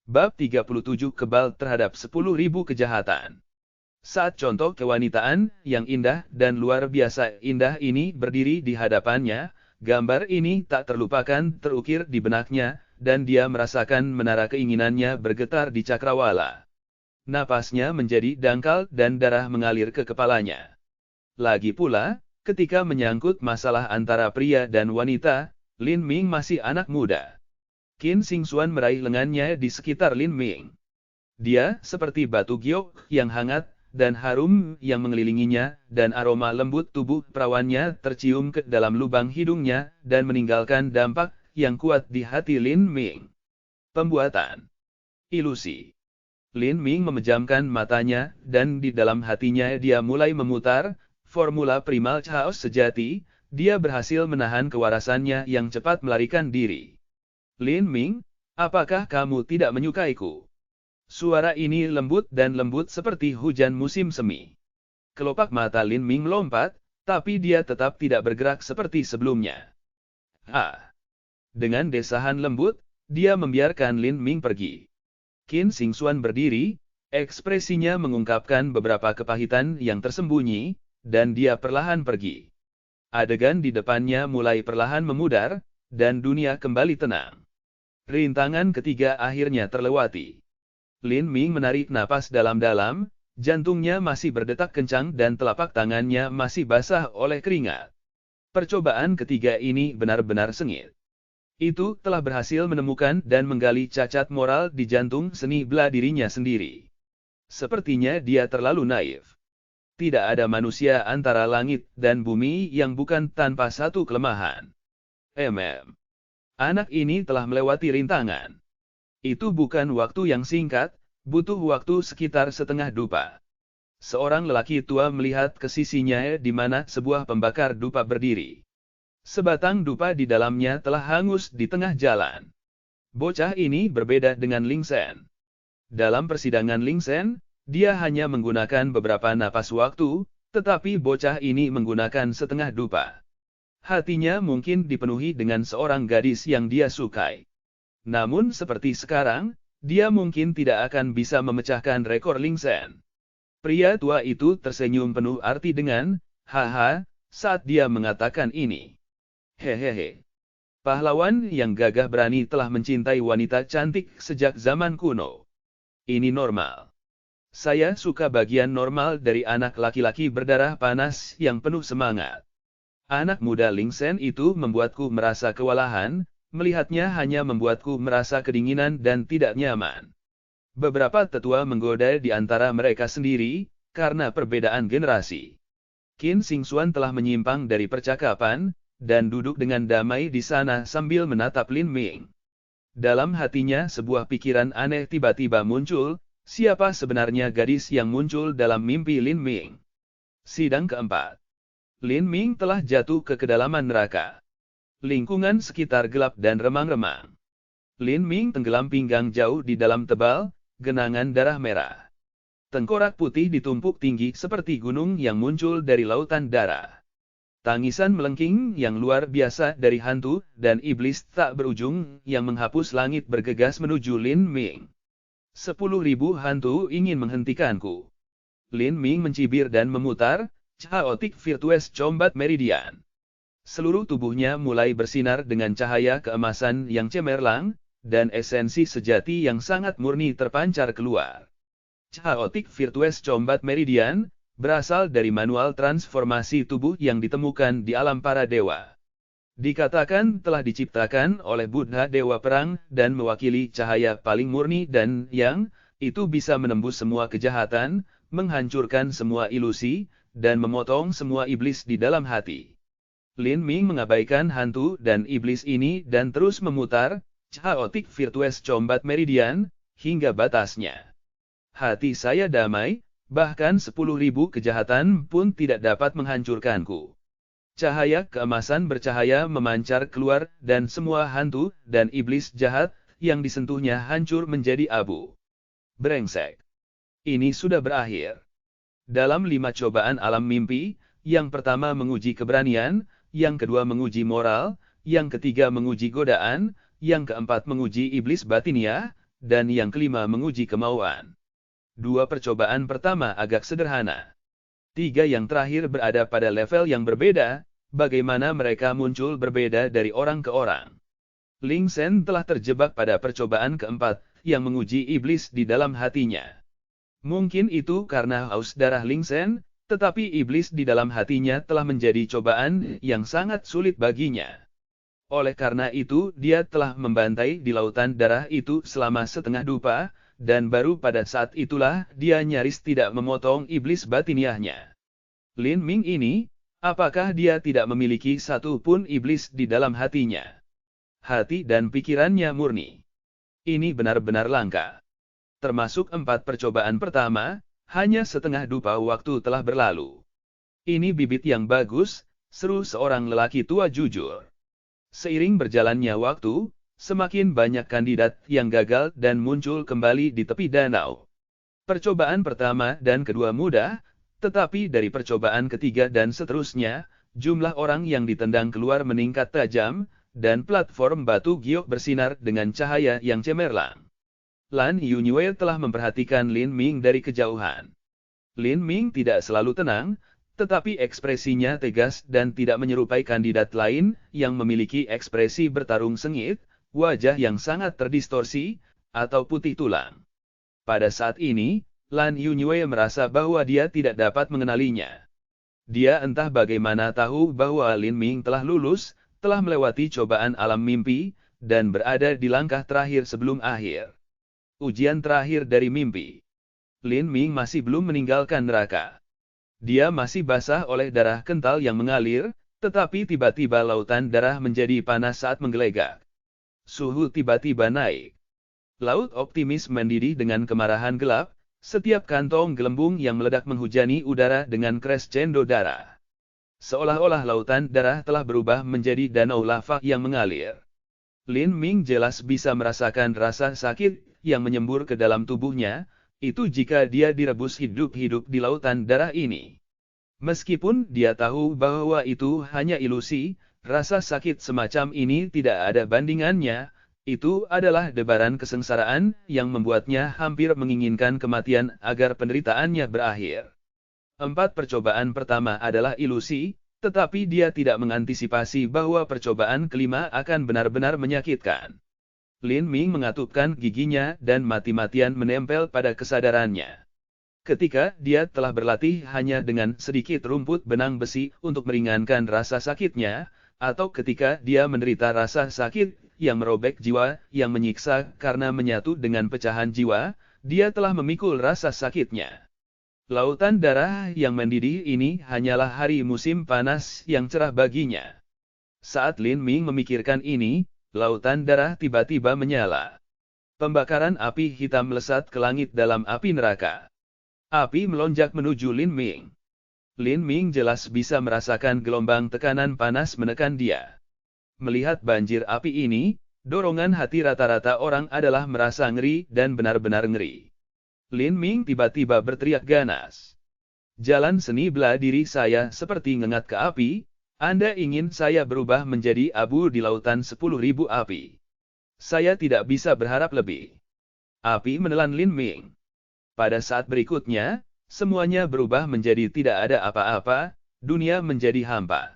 Bab 37 Kebal terhadap 10.000 kejahatan. Saat contoh kewanitaan yang indah dan luar biasa indah ini berdiri di hadapannya, gambar ini tak terlupakan terukir di benaknya, dan dia merasakan menara keinginannya bergetar di cakrawala. Napasnya menjadi dangkal dan darah mengalir ke kepalanya. Lagi pula, ketika menyangkut masalah antara pria dan wanita, Lin Ming masih anak muda. Qin Xingxuan meraih lengannya di sekitar Lin Ming. Dia seperti batu giok yang hangat dan harum yang mengelilinginya, dan aroma lembut tubuh perawannya tercium ke dalam lubang hidungnya dan meninggalkan dampak yang kuat di hati Lin Ming. Pembuatan ilusi. Lin Ming memejamkan matanya, dan di dalam hatinya dia mulai memutar formula primal chaos sejati. Dia berhasil menahan kewarasannya yang cepat melarikan diri. Lin Ming, apakah kamu tidak menyukaiku? Suara ini lembut dan lembut seperti hujan musim semi. Kelopak mata Lin Ming melompat, tapi dia tetap tidak bergerak seperti sebelumnya. Dengan desahan lembut, dia membiarkan Lin Ming pergi. Qin Xingxuan berdiri, ekspresinya mengungkapkan beberapa kepahitan yang tersembunyi, dan dia perlahan pergi. Adegan di depannya mulai perlahan memudar, dan dunia kembali tenang. Rintangan ketiga akhirnya terlewati. Lin Ming menarik napas dalam-dalam, jantungnya masih berdetak kencang dan telapak tangannya masih basah oleh keringat. Percobaan ketiga ini benar-benar sengit. Itu telah berhasil menemukan dan menggali cacat moral di jantung seni bela dirinya sendiri. Sepertinya dia terlalu naif. Tidak ada manusia antara langit dan bumi yang bukan tanpa satu kelemahan. Anak ini telah melewati rintangan. Itu bukan waktu yang singkat, butuh waktu sekitar setengah dupa. Seorang lelaki tua melihat ke sisinya di mana sebuah pembakar dupa berdiri. Sebatang dupa di dalamnya telah hangus di tengah jalan. Bocah ini berbeda dengan Ling Shen. Dalam persidangan Ling Shen, dia hanya menggunakan beberapa napas waktu, tetapi bocah ini menggunakan setengah dupa. Hatinya mungkin dipenuhi dengan seorang gadis yang dia sukai. Namun seperti sekarang, dia mungkin tidak akan bisa memecahkan rekor Ling Shen. Pria tua itu tersenyum penuh arti dengan, haha, saat dia mengatakan ini. Hehehe. Pahlawan yang gagah berani telah mencintai wanita cantik sejak zaman kuno. Ini normal. Saya suka bagian normal dari anak laki-laki berdarah panas yang penuh semangat. Anak muda Ling Shen itu membuatku merasa kewalahan, melihatnya hanya membuatku merasa kedinginan dan tidak nyaman. Beberapa tetua menggoda di antara mereka sendiri, karena perbedaan generasi. Qin Xingxuan telah menyimpang dari percakapan, dan duduk dengan damai di sana sambil menatap Lin Ming. Dalam hatinya sebuah pikiran aneh tiba-tiba muncul, siapa sebenarnya gadis yang muncul dalam mimpi Lin Ming? Sidang keempat. Lin Ming telah jatuh ke kedalaman neraka. Lingkungan sekitar gelap dan remang-remang. Lin Ming tenggelam pinggang jauh di dalam tebal, genangan darah merah. Tengkorak putih ditumpuk tinggi seperti gunung yang muncul dari lautan darah. Tangisan melengking yang luar biasa dari hantu dan iblis tak berujung yang menghapus langit bergegas menuju Lin Ming. 10.000 hantu ingin menghentikanku. Lin Ming mencibir dan memutar, Chaotic Virtuous Combat Meridian. Seluruh tubuhnya mulai bersinar dengan cahaya keemasan yang cemerlang, dan esensi sejati yang sangat murni terpancar keluar. Chaotic Virtuous Combat Meridian berasal dari manual transformasi tubuh yang ditemukan di alam para dewa. Dikatakan telah diciptakan oleh Buddha Dewa Perang dan mewakili cahaya paling murni dan yang itu bisa menembus semua kejahatan, menghancurkan semua ilusi, dan memotong semua iblis di dalam hati. Lin Ming mengabaikan hantu dan iblis ini dan terus memutar Chaotic Virtuous Combat Meridian hingga batasnya. Hati saya damai, bahkan 10.000 kejahatan pun tidak dapat menghancurkanku. Cahaya keemasan bercahaya memancar keluar dan semua hantu dan iblis jahat yang disentuhnya hancur menjadi abu. Brengsek. Ini sudah berakhir. Dalam 5 cobaan alam mimpi, yang pertama menguji keberanian, yang kedua menguji moral, yang ketiga menguji godaan, yang keempat menguji iblis batiniah, dan yang kelima menguji kemauan. 2 percobaan pertama agak sederhana. 3 yang terakhir berada pada level yang berbeda, bagaimana mereka muncul berbeda dari orang ke orang. Ling Shen telah terjebak pada percobaan keempat, yang menguji iblis di dalam hatinya. Mungkin itu karena haus darah Ling Shen, tetapi iblis di dalam hatinya telah menjadi cobaan yang sangat sulit baginya. Oleh karena itu, dia telah membantai di lautan darah itu selama setengah dupa, dan baru pada saat itulah dia nyaris tidak memotong iblis batiniahnya. Lin Ming ini, apakah dia tidak memiliki satu pun iblis di dalam hatinya? Hati dan pikirannya murni. Ini benar-benar langka. Termasuk 4 percobaan pertama, hanya setengah dupa waktu telah berlalu. Ini bibit yang bagus, seru seorang lelaki tua jujur. Seiring berjalannya waktu, semakin banyak kandidat yang gagal dan muncul kembali di tepi danau. Percobaan pertama dan kedua mudah, tetapi dari percobaan ketiga dan seterusnya, jumlah orang yang ditendang keluar meningkat tajam, dan platform batu giok bersinar dengan cahaya yang cemerlang. Lan Yunyue telah memperhatikan Lin Ming dari kejauhan. Lin Ming tidak selalu tenang, tetapi ekspresinya tegas dan tidak menyerupai kandidat lain yang memiliki ekspresi bertarung sengit, wajah yang sangat terdistorsi, atau putih tulang. Pada saat ini, Lan Yunyue merasa bahwa dia tidak dapat mengenalinya. Dia entah bagaimana tahu bahwa Lin Ming telah lulus, telah melewati cobaan alam mimpi, dan berada di langkah terakhir sebelum akhir. Ujian terakhir dari mimpi. Lin Ming masih belum meninggalkan neraka. Dia masih basah oleh darah kental yang mengalir, tetapi tiba-tiba lautan darah menjadi panas saat menggelegak. Suhu tiba-tiba naik. Laut optimis mendidih dengan kemarahan gelap, setiap kantong gelembung yang meledak menghujani udara dengan crescendo darah. Seolah-olah lautan darah telah berubah menjadi danau lava yang mengalir. Lin Ming jelas bisa merasakan rasa sakit yang menyembur ke dalam tubuhnya, itu jika dia direbus hidup-hidup di lautan darah ini. Meskipun dia tahu bahwa itu hanya ilusi, rasa sakit semacam ini tidak ada bandingannya, itu adalah debaran kesengsaraan yang membuatnya hampir menginginkan kematian agar penderitaannya berakhir. 4 percobaan pertama adalah ilusi, tetapi dia tidak mengantisipasi bahwa percobaan kelima akan benar-benar menyakitkan. Lin Ming mengatupkan giginya dan mati-matian menempel pada kesadarannya. Ketika dia telah berlatih hanya dengan sedikit rumput benang besi untuk meringankan rasa sakitnya, atau ketika dia menderita rasa sakit yang merobek jiwa, yang menyiksa karena menyatu dengan pecahan jiwa, dia telah memikul rasa sakitnya. Lautan darah yang mendidih ini hanyalah hari musim panas yang cerah baginya. Saat Lin Ming memikirkan ini, lautan darah tiba-tiba menyala. Pembakaran api hitam melesat ke langit dalam api neraka. Api melonjak menuju Lin Ming. Lin Ming jelas bisa merasakan gelombang tekanan panas menekan dia. Melihat banjir api ini, dorongan hati rata-rata orang adalah merasa ngeri dan benar-benar ngeri. Lin Ming tiba-tiba berteriak ganas. Jalan seni bela diri saya seperti ngengat ke api, Anda ingin saya berubah menjadi abu di lautan 10.000 api. Saya tidak bisa berharap lebih. Api menelan Lin Ming. Pada saat berikutnya, semuanya berubah menjadi tidak ada apa-apa, dunia menjadi hampa.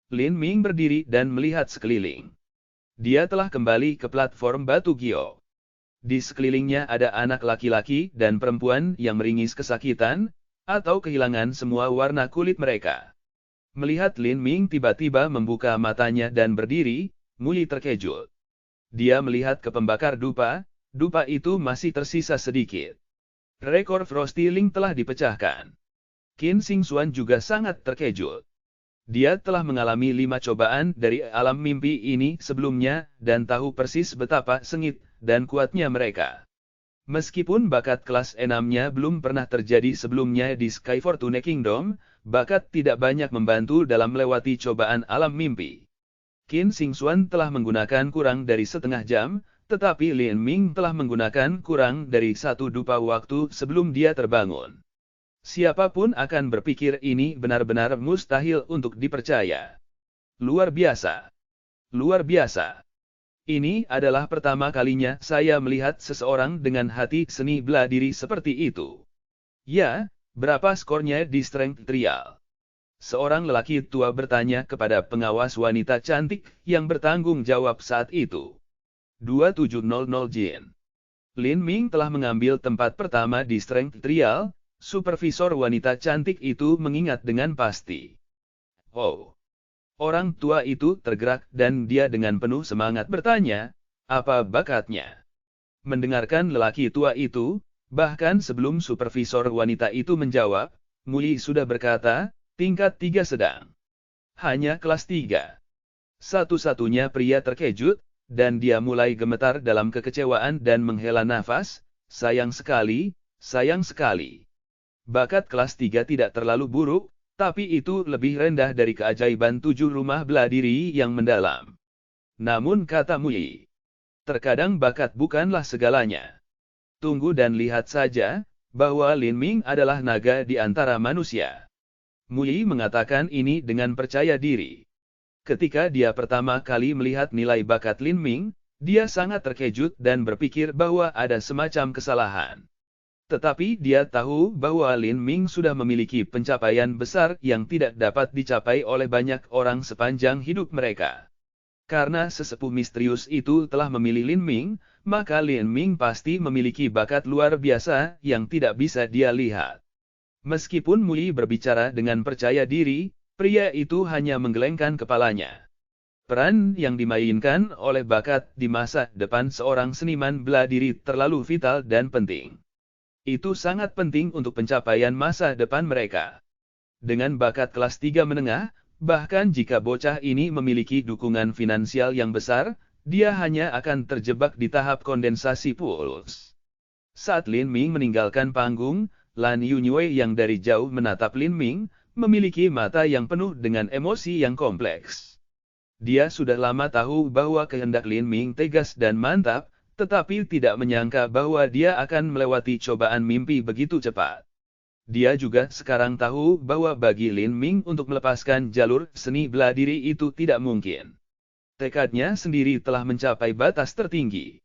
Lin Ming berdiri dan melihat sekeliling. Dia telah kembali ke platform batu giok. Di sekelilingnya ada anak laki-laki dan perempuan yang meringis kesakitan, atau kehilangan semua warna kulit mereka. Melihat Lin Ming tiba-tiba membuka matanya dan berdiri, Mui terkejut. Dia melihat ke pembakar dupa, dupa itu masih tersisa sedikit. Rekor Frosty Ling telah dipecahkan. Qin Xingxuan juga sangat terkejut. Dia telah mengalami 5 cobaan dari alam mimpi ini sebelumnya, dan tahu persis betapa sengit dan kuatnya mereka. Meskipun bakat kelas 6-nya belum pernah terjadi sebelumnya di Sky Fortune Kingdom, bakat tidak banyak membantu dalam melewati cobaan alam mimpi. Qin Xingxuan telah menggunakan kurang dari setengah jam, tetapi Lin Ming telah menggunakan kurang dari 1 dupa waktu sebelum dia terbangun. Siapapun akan berpikir ini benar-benar mustahil untuk dipercaya. Luar biasa. Luar biasa. Ini adalah pertama kalinya saya melihat seseorang dengan hati seni bela diri seperti itu. Ya, berapa skornya di strength trial? Seorang lelaki tua bertanya kepada pengawas wanita cantik yang bertanggung jawab saat itu. 2700 Jin. Lin Ming telah mengambil tempat pertama di strength trial, supervisor wanita cantik itu mengingat dengan pasti. Oh. Orang tua itu tergerak dan dia dengan penuh semangat bertanya, apa bakatnya? Mendengarkan lelaki tua itu, bahkan sebelum supervisor wanita itu menjawab, Mui sudah berkata, tingkat 3 sedang. Hanya kelas 3. Satu-satunya pria terkejut, dan dia mulai gemetar dalam kekecewaan dan menghela nafas, sayang sekali, sayang sekali. Bakat kelas 3 tidak terlalu buruk, tapi itu lebih rendah dari keajaiban 7 rumah bela diri yang mendalam. Namun kata Mui, terkadang bakat bukanlah segalanya. Tunggu dan lihat saja, bahwa Lin Ming adalah naga di antara manusia. Mui mengatakan ini dengan percaya diri. Ketika dia pertama kali melihat nilai bakat Lin Ming, dia sangat terkejut dan berpikir bahwa ada semacam kesalahan. Tetapi dia tahu bahwa Lin Ming sudah memiliki pencapaian besar yang tidak dapat dicapai oleh banyak orang sepanjang hidup mereka. Karena sesepuh misterius itu telah memilih Lin Ming, maka Lin Ming pasti memiliki bakat luar biasa yang tidak bisa dia lihat. Meskipun Mui berbicara dengan percaya diri, pria itu hanya menggelengkan kepalanya. Peran yang dimainkan oleh bakat di masa depan seorang seniman bela diri terlalu vital dan penting. Itu sangat penting untuk pencapaian masa depan mereka. Dengan bakat kelas 3 menengah, bahkan jika bocah ini memiliki dukungan finansial yang besar, dia hanya akan terjebak di tahap kondensasi puls. Saat Lin Ming meninggalkan panggung, Lan Yunyue yang dari jauh menatap Lin Ming, memiliki mata yang penuh dengan emosi yang kompleks. Dia sudah lama tahu bahwa kehendak Lin Ming tegas dan mantap, tetapi tidak menyangka bahwa dia akan melewati cobaan mimpi begitu cepat. Dia juga sekarang tahu bahwa bagi Lin Ming untuk melepaskan jalur seni bela diri itu tidak mungkin. Tekadnya sendiri telah mencapai batas tertinggi.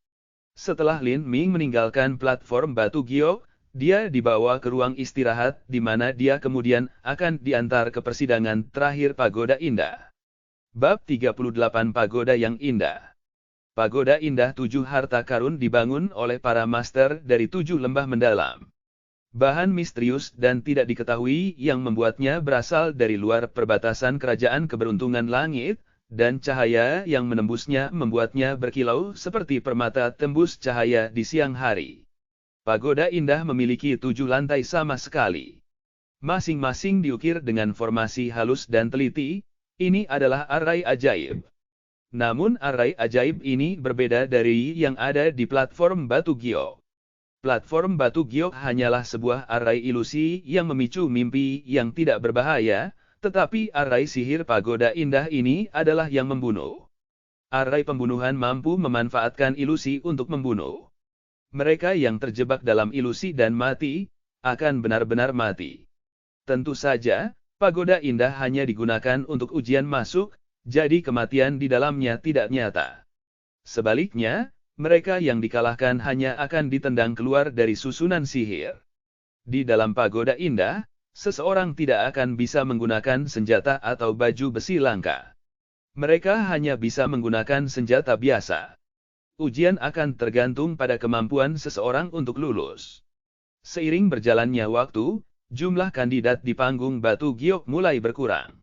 Setelah Lin Ming meninggalkan platform Batu Giok, dia dibawa ke ruang istirahat di mana dia kemudian akan diantar ke persidangan terakhir Pagoda Indah. Bab 38 Pagoda yang Indah. Pagoda Indah 7 harta karun dibangun oleh para master dari 7 lembah mendalam. Bahan misterius dan tidak diketahui yang membuatnya berasal dari luar perbatasan kerajaan keberuntungan langit, dan cahaya yang menembusnya membuatnya berkilau seperti permata tembus cahaya di siang hari. Pagoda Indah memiliki 7 lantai sama sekali. Masing-masing diukir dengan formasi halus dan teliti, ini adalah arai ajaib. Namun arai ajaib ini berbeda dari yang ada di platform Batu Giok. Platform Batu Giok hanyalah sebuah arai ilusi yang memicu mimpi yang tidak berbahaya, tetapi arai sihir Pagoda Indah ini adalah yang membunuh. Arai pembunuhan mampu memanfaatkan ilusi untuk membunuh. Mereka yang terjebak dalam ilusi dan mati, akan benar-benar mati. Tentu saja, Pagoda Indah hanya digunakan untuk ujian masuk, jadi kematian di dalamnya tidak nyata. Sebaliknya, mereka yang dikalahkan hanya akan ditendang keluar dari susunan sihir. Di dalam Pagoda Indah, seseorang tidak akan bisa menggunakan senjata atau baju besi langka. Mereka hanya bisa menggunakan senjata biasa. Ujian akan tergantung pada kemampuan seseorang untuk lulus. Seiring berjalannya waktu, jumlah kandidat di panggung Batu Giok mulai berkurang.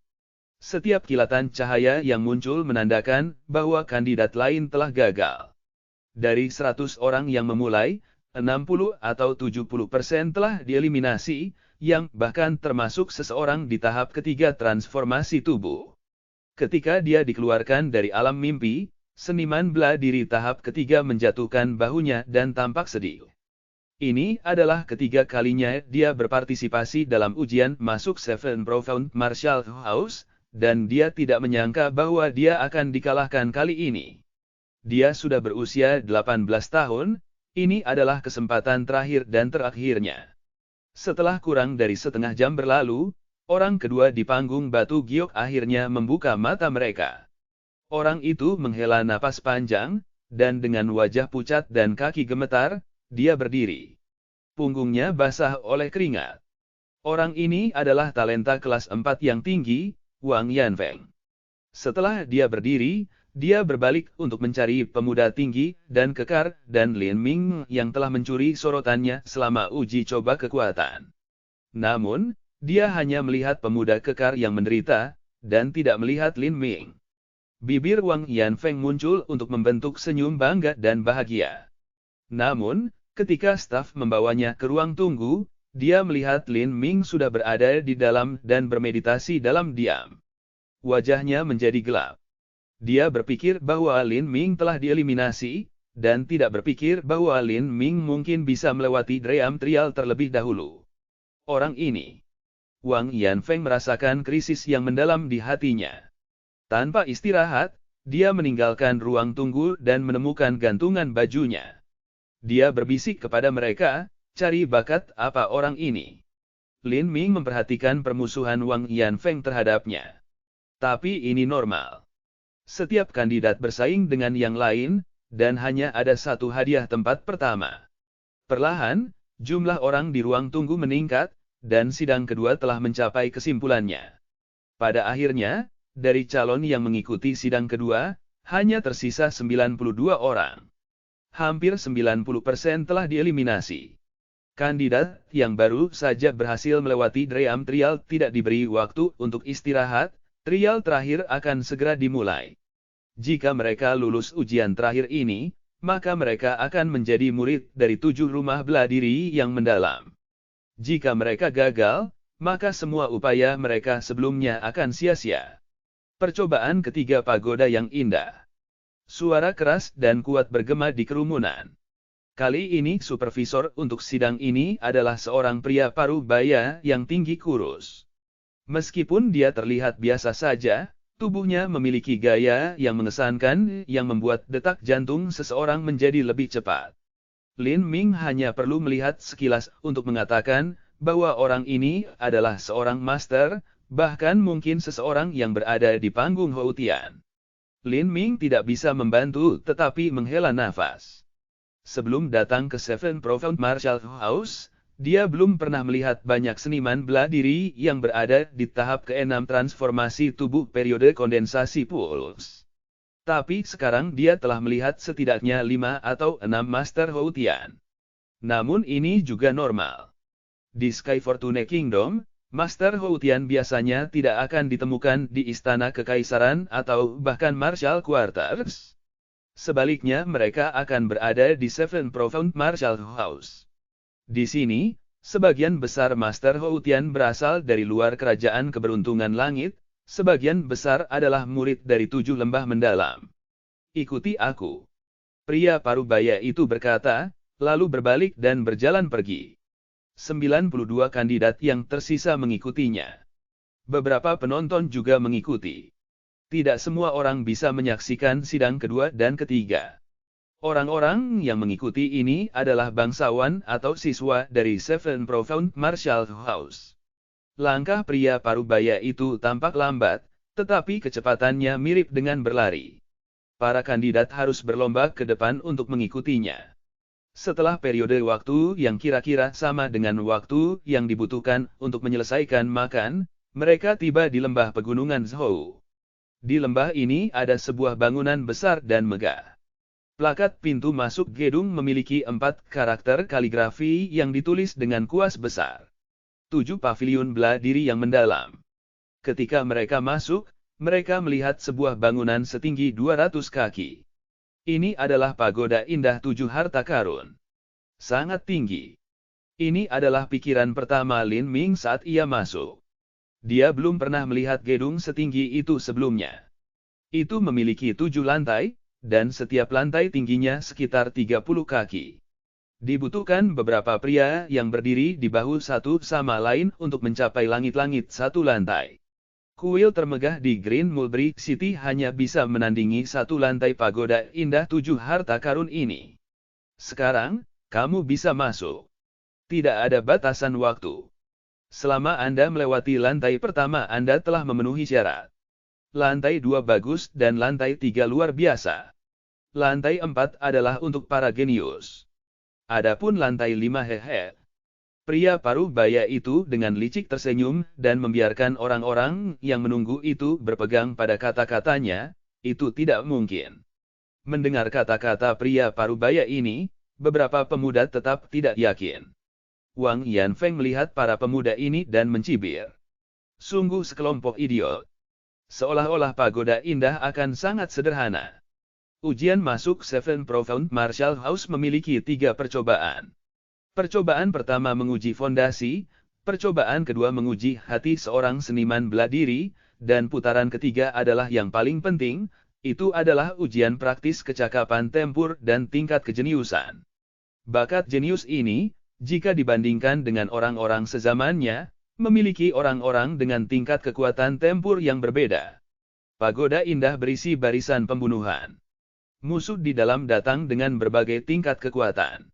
Setiap kilatan cahaya yang muncul menandakan bahwa kandidat lain telah gagal. Dari 100 orang yang memulai, 60 atau 70% telah dieliminasi, yang bahkan termasuk seseorang di tahap ketiga transformasi tubuh. Ketika dia dikeluarkan dari alam mimpi, seniman bela diri tahap ketiga menjatuhkan bahunya dan tampak sedih. Ini adalah ketiga kalinya dia berpartisipasi dalam ujian masuk Seven Profound Martial House, dan dia tidak menyangka bahwa dia akan dikalahkan kali ini. Dia sudah berusia 18 tahun, ini adalah kesempatan terakhir dan terakhirnya. Setelah kurang dari setengah jam berlalu, orang kedua di panggung Batu Giok akhirnya membuka mata mereka. Orang itu menghela napas panjang, dan dengan wajah pucat dan kaki gemetar, dia berdiri. Punggungnya basah oleh keringat. Orang ini adalah talenta kelas 4 yang tinggi, Wang Yanfeng. Setelah dia berdiri, dia berbalik untuk mencari pemuda tinggi dan kekar dan Lin Ming yang telah mencuri sorotannya selama uji coba kekuatan. Namun, dia hanya melihat pemuda kekar yang menderita, dan tidak melihat Lin Ming. Bibir Wang Yanfeng muncul untuk membentuk senyum bangga dan bahagia. Namun, ketika staf membawanya ke ruang tunggu, dia melihat Lin Ming sudah berada di dalam dan bermeditasi dalam diam. Wajahnya menjadi gelap. Dia berpikir bahwa Lin Ming telah dieliminasi, dan tidak berpikir bahwa Lin Ming mungkin bisa melewati Dream Trial terlebih dahulu. Orang ini. Wang Yanfeng merasakan krisis yang mendalam di hatinya. Tanpa istirahat, dia meninggalkan ruang tunggu dan menemukan gantungan bajunya. Dia berbisik kepada mereka, cari bakat apa orang ini. Lin Ming memperhatikan permusuhan Wang Yanfeng terhadapnya. Tapi ini normal. Setiap kandidat bersaing dengan yang lain, dan hanya ada satu hadiah tempat pertama. Perlahan, jumlah orang di ruang tunggu meningkat, dan sidang kedua telah mencapai kesimpulannya. Pada akhirnya, dari calon yang mengikuti sidang kedua, hanya tersisa 92 orang. Hampir 90% telah dieliminasi. Kandidat yang baru saja berhasil melewati Dream Trial tidak diberi waktu untuk istirahat, trial terakhir akan segera dimulai. Jika mereka lulus ujian terakhir ini, maka mereka akan menjadi murid dari 7 rumah bela diri yang mendalam. Jika mereka gagal, maka semua upaya mereka sebelumnya akan sia-sia. Percobaan ketiga pagoda yang indah. Suara keras dan kuat bergema di kerumunan. Kali ini supervisor untuk sidang ini adalah seorang pria parubaya yang tinggi kurus. Meskipun dia terlihat biasa saja, tubuhnya memiliki gaya yang mengesankan yang membuat detak jantung seseorang menjadi lebih cepat. Lin Ming hanya perlu melihat sekilas untuk mengatakan bahwa orang ini adalah seorang master, bahkan mungkin seseorang yang berada di panggung Houtian. Lin Ming tidak bisa membantu tetapi menghela nafas. Sebelum datang ke Seven Profound Martial House, dia belum pernah melihat banyak seniman bela diri yang berada di tahap ke-6 transformasi tubuh periode kondensasi Pulse. Tapi sekarang dia telah melihat setidaknya 5 atau 6 Master Houtian. Namun ini juga normal. Di Sky Fortune Kingdom, Master Houtian biasanya tidak akan ditemukan di Istana Kekaisaran atau bahkan Martial Quarters. Sebaliknya mereka akan berada di Seven Profound Martial House. Di sini, sebagian besar Master Houtian berasal dari luar kerajaan keberuntungan langit, sebagian besar adalah murid dari 7 lembah mendalam. Ikuti aku. Pria parubaya itu berkata, lalu berbalik dan berjalan pergi. 92 kandidat yang tersisa mengikutinya. Beberapa penonton juga mengikuti. Tidak semua orang bisa menyaksikan sidang kedua dan ketiga. Orang-orang yang mengikuti ini adalah bangsawan atau siswa dari Seven Profound Martial House. Langkah pria parubaya itu tampak lambat, tetapi kecepatannya mirip dengan berlari. Para kandidat harus berlomba ke depan untuk mengikutinya. Setelah periode waktu yang kira-kira sama dengan waktu yang dibutuhkan untuk menyelesaikan makan, mereka tiba di lembah pegunungan Zhou. Di lembah ini ada sebuah bangunan besar dan megah. Plakat pintu masuk gedung memiliki 4 karakter kaligrafi yang ditulis dengan kuas besar. 7 pavilion bela diri yang mendalam. Ketika mereka masuk, mereka melihat sebuah bangunan setinggi 200 kaki. Ini adalah pagoda indah 7 harta karun. Sangat tinggi. Ini adalah pikiran pertama Lin Ming saat ia masuk. Dia belum pernah melihat gedung setinggi itu sebelumnya. Itu memiliki 7 lantai, dan setiap lantai tingginya sekitar 30 kaki. Dibutuhkan beberapa pria yang berdiri di bahu satu sama lain untuk mencapai langit-langit satu lantai. Kuil termegah di Green Mulberry City hanya bisa menandingi satu lantai pagoda indah 7 harta karun ini. Sekarang, kamu bisa masuk. Tidak ada batasan waktu. Selama Anda melewati lantai pertama Anda telah memenuhi syarat. Lantai 2 bagus dan lantai 3 luar biasa. lantai 4 adalah untuk para genius. Adapun lantai 5 hehe. Pria paruh baya itu dengan licik tersenyum dan membiarkan orang-orang yang menunggu itu berpegang pada kata-katanya, itu tidak mungkin. Mendengar kata-kata pria parubaya ini, beberapa pemuda tetap tidak yakin. Wang Yanfeng melihat para pemuda ini dan mencibir. Sungguh sekelompok idiot. Seolah-olah pagoda indah akan sangat sederhana. Ujian masuk Seven Profound Martial House memiliki 3 percobaan. Percobaan pertama menguji fondasi, percobaan kedua menguji hati seorang seniman bela diri, dan putaran ketiga adalah yang paling penting, itu adalah ujian praktis kecakapan tempur dan tingkat kejeniusan. Bakat jenius ini, jika dibandingkan dengan orang-orang sezamannya, memiliki orang-orang dengan tingkat kekuatan tempur yang berbeda. Pagoda indah berisi barisan pembunuhan. Musuh di dalam datang dengan berbagai tingkat kekuatan.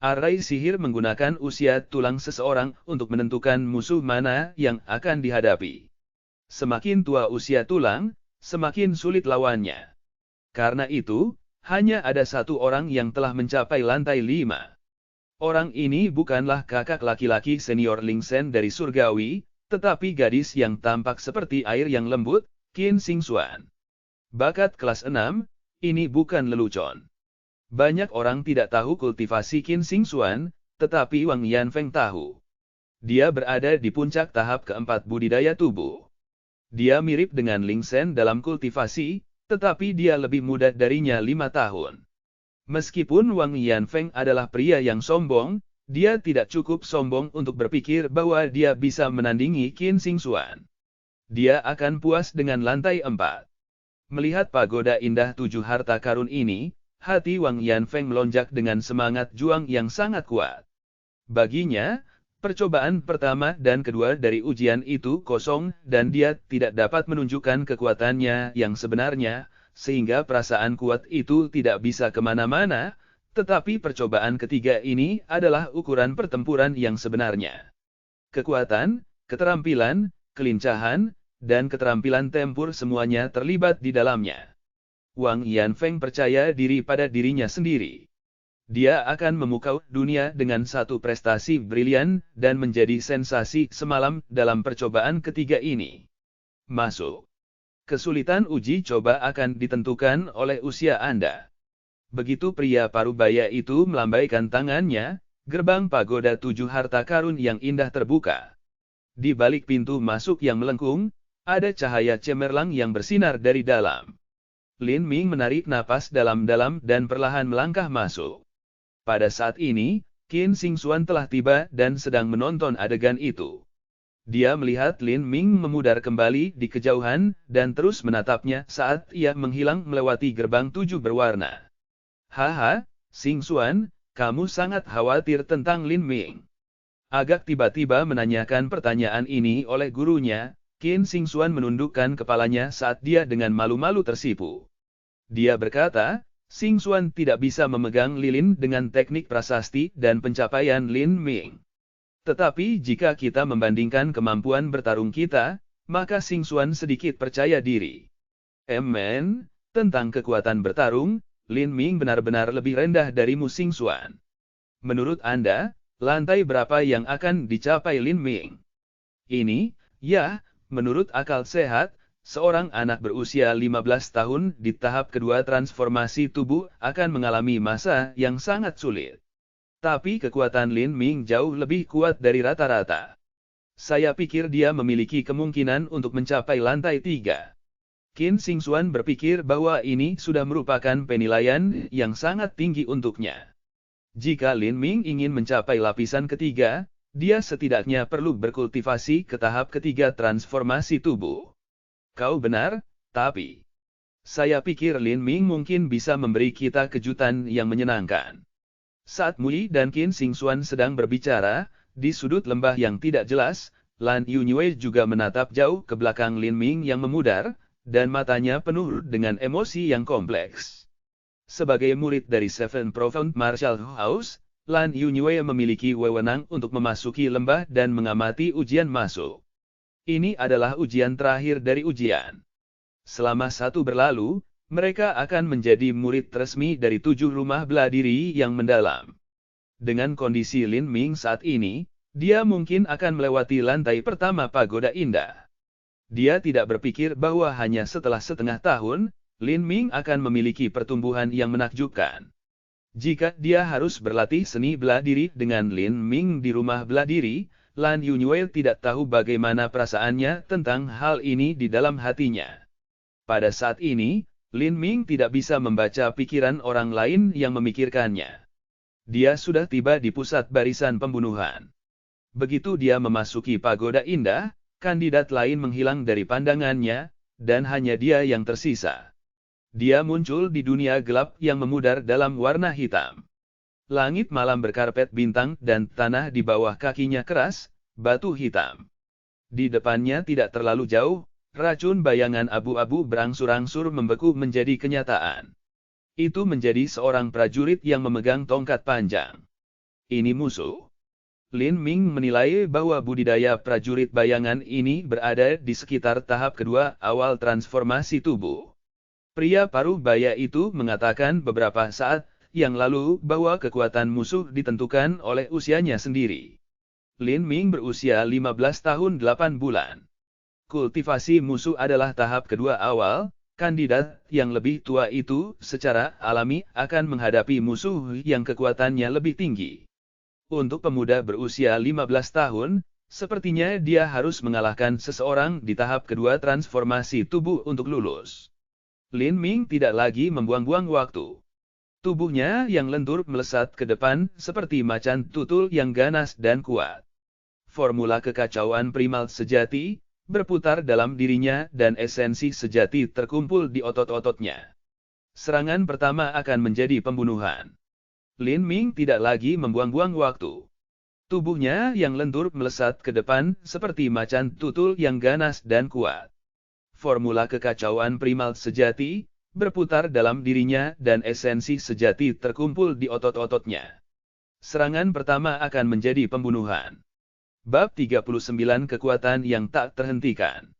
Arai sihir menggunakan usia tulang seseorang untuk menentukan musuh mana yang akan dihadapi. Semakin tua usia tulang, semakin sulit lawannya. Karena itu, hanya ada satu orang yang telah mencapai lantai 5. Orang ini bukanlah kakak laki-laki senior Ling Shen dari surgawi, tetapi gadis yang tampak seperti air yang lembut, Qin Xingxuan. Bakat kelas 6, ini bukan lelucon. Banyak orang tidak tahu kultivasi Qin Xingxuan, tetapi Wang Yanfeng tahu. Dia berada di puncak tahap keempat budidaya tubuh. Dia mirip dengan Ling Shen dalam kultivasi, tetapi dia lebih muda darinya 5 tahun. Meskipun Wang Yanfeng adalah pria yang sombong, dia tidak cukup sombong untuk berpikir bahwa dia bisa menandingi Qin Xingxuan. Dia akan puas dengan lantai 4. Melihat pagoda indah 7 harta karun ini, hati Wang Yanfeng melonjak dengan semangat juang yang sangat kuat. Baginya, percobaan pertama dan kedua dari ujian itu kosong dan dia tidak dapat menunjukkan kekuatannya yang sebenarnya, sehingga perasaan kuat itu tidak bisa kemana-mana, tetapi percobaan ketiga ini adalah ukuran pertempuran yang sebenarnya. Kekuatan, keterampilan, kelincahan, dan keterampilan tempur semuanya terlibat di dalamnya. Wang Yanfeng percaya diri pada dirinya sendiri. Dia akan memukau dunia dengan satu prestasi brilian dan menjadi sensasi semalam dalam percobaan ketiga ini. Masuk. Kesulitan uji coba akan ditentukan oleh usia Anda. Begitu pria parubaya itu melambaikan tangannya, gerbang pagoda 7 harta karun yang indah terbuka. Di balik pintu masuk yang melengkung, ada cahaya cemerlang yang bersinar dari dalam. Lin Ming menarik napas dalam-dalam dan perlahan melangkah masuk. Pada saat ini, Qin Xingxuan telah tiba dan sedang menonton adegan itu. Dia melihat Lin Ming memudar kembali di kejauhan, dan terus menatapnya saat ia menghilang melewati gerbang 7 berwarna. Haha, Xingxuan, kamu sangat khawatir tentang Lin Ming. Agak tiba-tiba menanyakan pertanyaan ini oleh gurunya, Qin Xingxuan menundukkan kepalanya saat dia dengan malu-malu tersipu. Dia berkata, Xingxuan tidak bisa memegang lilin dengan teknik prasasti dan pencapaian Lin Ming. Tetapi jika kita membandingkan kemampuan bertarung kita, maka Xingxuan sedikit percaya diri. Tentang kekuatan bertarung, Lin Ming benar-benar lebih rendah darimu Xingxuan. Menurut Anda, lantai berapa yang akan dicapai Lin Ming? Ini, ya, menurut akal sehat, seorang anak berusia 15 tahun di tahap kedua transformasi tubuh akan mengalami masa yang sangat sulit. Tapi kekuatan Lin Ming jauh lebih kuat dari rata-rata. Saya pikir dia memiliki kemungkinan untuk mencapai lantai 3. Qin Xingxuan berpikir bahwa ini sudah merupakan penilaian yang sangat tinggi untuknya. Jika Lin Ming ingin mencapai lapisan ketiga, dia setidaknya perlu berkultivasi ke tahap ketiga transformasi tubuh. Kau benar, tapi saya pikir Lin Ming mungkin bisa memberi kita kejutan yang menyenangkan. Saat Mui dan Qin Xingxuan sedang berbicara, di sudut lembah yang tidak jelas, Lan Yunyue juga menatap jauh ke belakang Lin Ming yang memudar, dan matanya penuh dengan emosi yang kompleks. Sebagai murid dari Seven Profound Martial House, Lan Yunyue memiliki wewenang untuk memasuki lembah dan mengamati ujian masuk. Ini adalah ujian terakhir dari ujian. Selama 1 berlalu, mereka akan menjadi murid resmi dari 7 rumah bela diri yang mendalam. Dengan kondisi Lin Ming saat ini, dia mungkin akan melewati lantai pertama pagoda indah. Dia tidak berpikir bahwa hanya setelah setengah tahun, Lin Ming akan memiliki pertumbuhan yang menakjubkan. Jika dia harus berlatih seni bela diri dengan Lin Ming di rumah bela diri, Lan Yunyue tidak tahu bagaimana perasaannya tentang hal ini di dalam hatinya. Pada saat ini, Lin Ming tidak bisa membaca pikiran orang lain yang memikirkannya. Dia sudah tiba di pusat barisan pembunuhan. Begitu dia memasuki pagoda indah, kandidat lain menghilang dari pandangannya, dan hanya dia yang tersisa. Dia muncul di dunia gelap yang memudar dalam warna hitam. Langit malam berkarpet bintang dan tanah di bawah kakinya keras, batu hitam. Di depannya tidak terlalu jauh, racun bayangan abu-abu berangsur-angsur membeku menjadi kenyataan. Itu menjadi seorang prajurit yang memegang tongkat panjang. Ini musuh. Lin Ming menilai bahwa budidaya prajurit bayangan ini berada di sekitar tahap kedua awal transformasi tubuh. Pria paruh baya itu mengatakan beberapa saat yang lalu bahwa kekuatan musuh ditentukan oleh usianya sendiri. Lin Ming berusia 15 tahun 8 bulan. Kultivasi musuh adalah tahap kedua awal, kandidat yang lebih tua itu secara alami akan menghadapi musuh yang kekuatannya lebih tinggi. Untuk pemuda berusia 15 tahun, sepertinya dia harus mengalahkan seseorang di tahap kedua transformasi tubuh untuk lulus. Lin Ming tidak lagi membuang-buang waktu. Tubuhnya yang lentur melesat ke depan seperti macan tutul yang ganas dan kuat. Formula kekacauan primal sejati berputar dalam dirinya dan esensi sejati terkumpul di otot-ototnya. Serangan pertama akan menjadi pembunuhan. Lin Ming tidak lagi membuang-buang waktu. Tubuhnya yang lentur melesat ke depan seperti macan tutul yang ganas dan kuat. Formula kekacauan primal sejati berputar dalam dirinya dan esensi sejati terkumpul di otot-ototnya. Serangan pertama akan menjadi pembunuhan. Bab 39 Kekuatan yang tak terhentikan.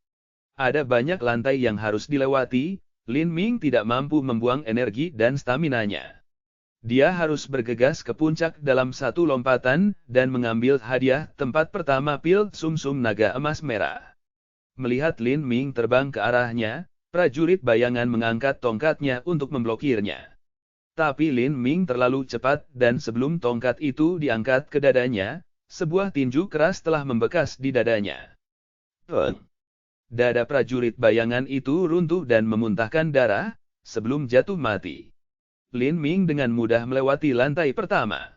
Ada banyak lantai yang harus dilewati, Lin Ming tidak mampu membuang energi dan staminanya. Dia harus bergegas ke puncak dalam satu lompatan dan mengambil hadiah tempat pertama pil sumsum naga emas merah. Melihat Lin Ming terbang ke arahnya, prajurit bayangan mengangkat tongkatnya untuk memblokirnya. Tapi Lin Ming terlalu cepat dan sebelum tongkat itu diangkat ke dadanya, sebuah tinju keras telah membekas di dadanya. Dada prajurit bayangan itu runtuh dan memuntahkan darah, sebelum jatuh mati. Lin Ming dengan mudah melewati lantai pertama.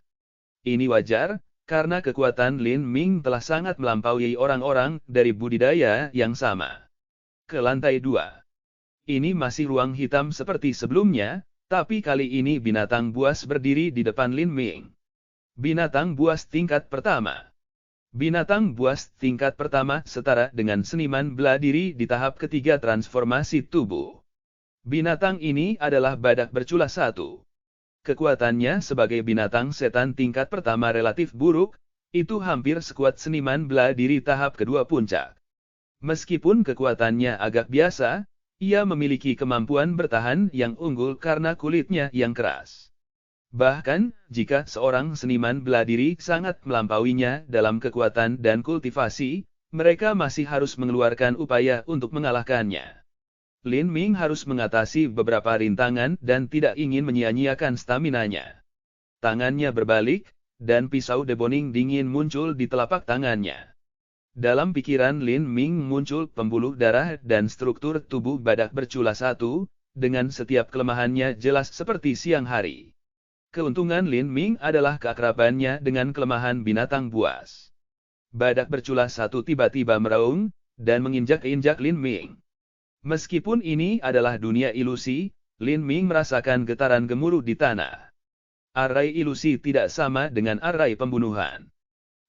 Ini wajar, karena kekuatan Lin Ming telah sangat melampaui orang-orang dari budidaya yang sama. Ke lantai 2. Ini masih ruang hitam seperti sebelumnya, tapi kali ini binatang buas berdiri di depan Lin Ming. Binatang buas tingkat pertama. Binatang buas tingkat pertama setara dengan seniman bela diri di tahap ketiga transformasi tubuh. Binatang ini adalah badak bercula 1. Kekuatannya sebagai binatang setan tingkat pertama relatif buruk, itu hampir sekuat seniman bela diri tahap kedua puncak. Meskipun kekuatannya agak biasa, ia memiliki kemampuan bertahan yang unggul karena kulitnya yang keras. Bahkan, jika seorang seniman bela diri sangat melampauinya dalam kekuatan dan kultivasi, mereka masih harus mengeluarkan upaya untuk mengalahkannya. Lin Ming harus mengatasi beberapa rintangan dan tidak ingin menyia-nyiakan staminanya. Tangannya berbalik, dan pisau deboning dingin muncul di telapak tangannya. Dalam pikiran Lin Ming muncul pembuluh darah dan struktur tubuh badak bercula 1, dengan setiap kelemahannya jelas seperti siang hari. Keuntungan Lin Ming adalah keakrabannya dengan kelemahan binatang buas. Badak bercula 1 tiba-tiba meraung, dan menginjak-injak Lin Ming. Meskipun ini adalah dunia ilusi, Lin Ming merasakan getaran gemuruh di tanah. Arai ilusi tidak sama dengan arai pembunuhan.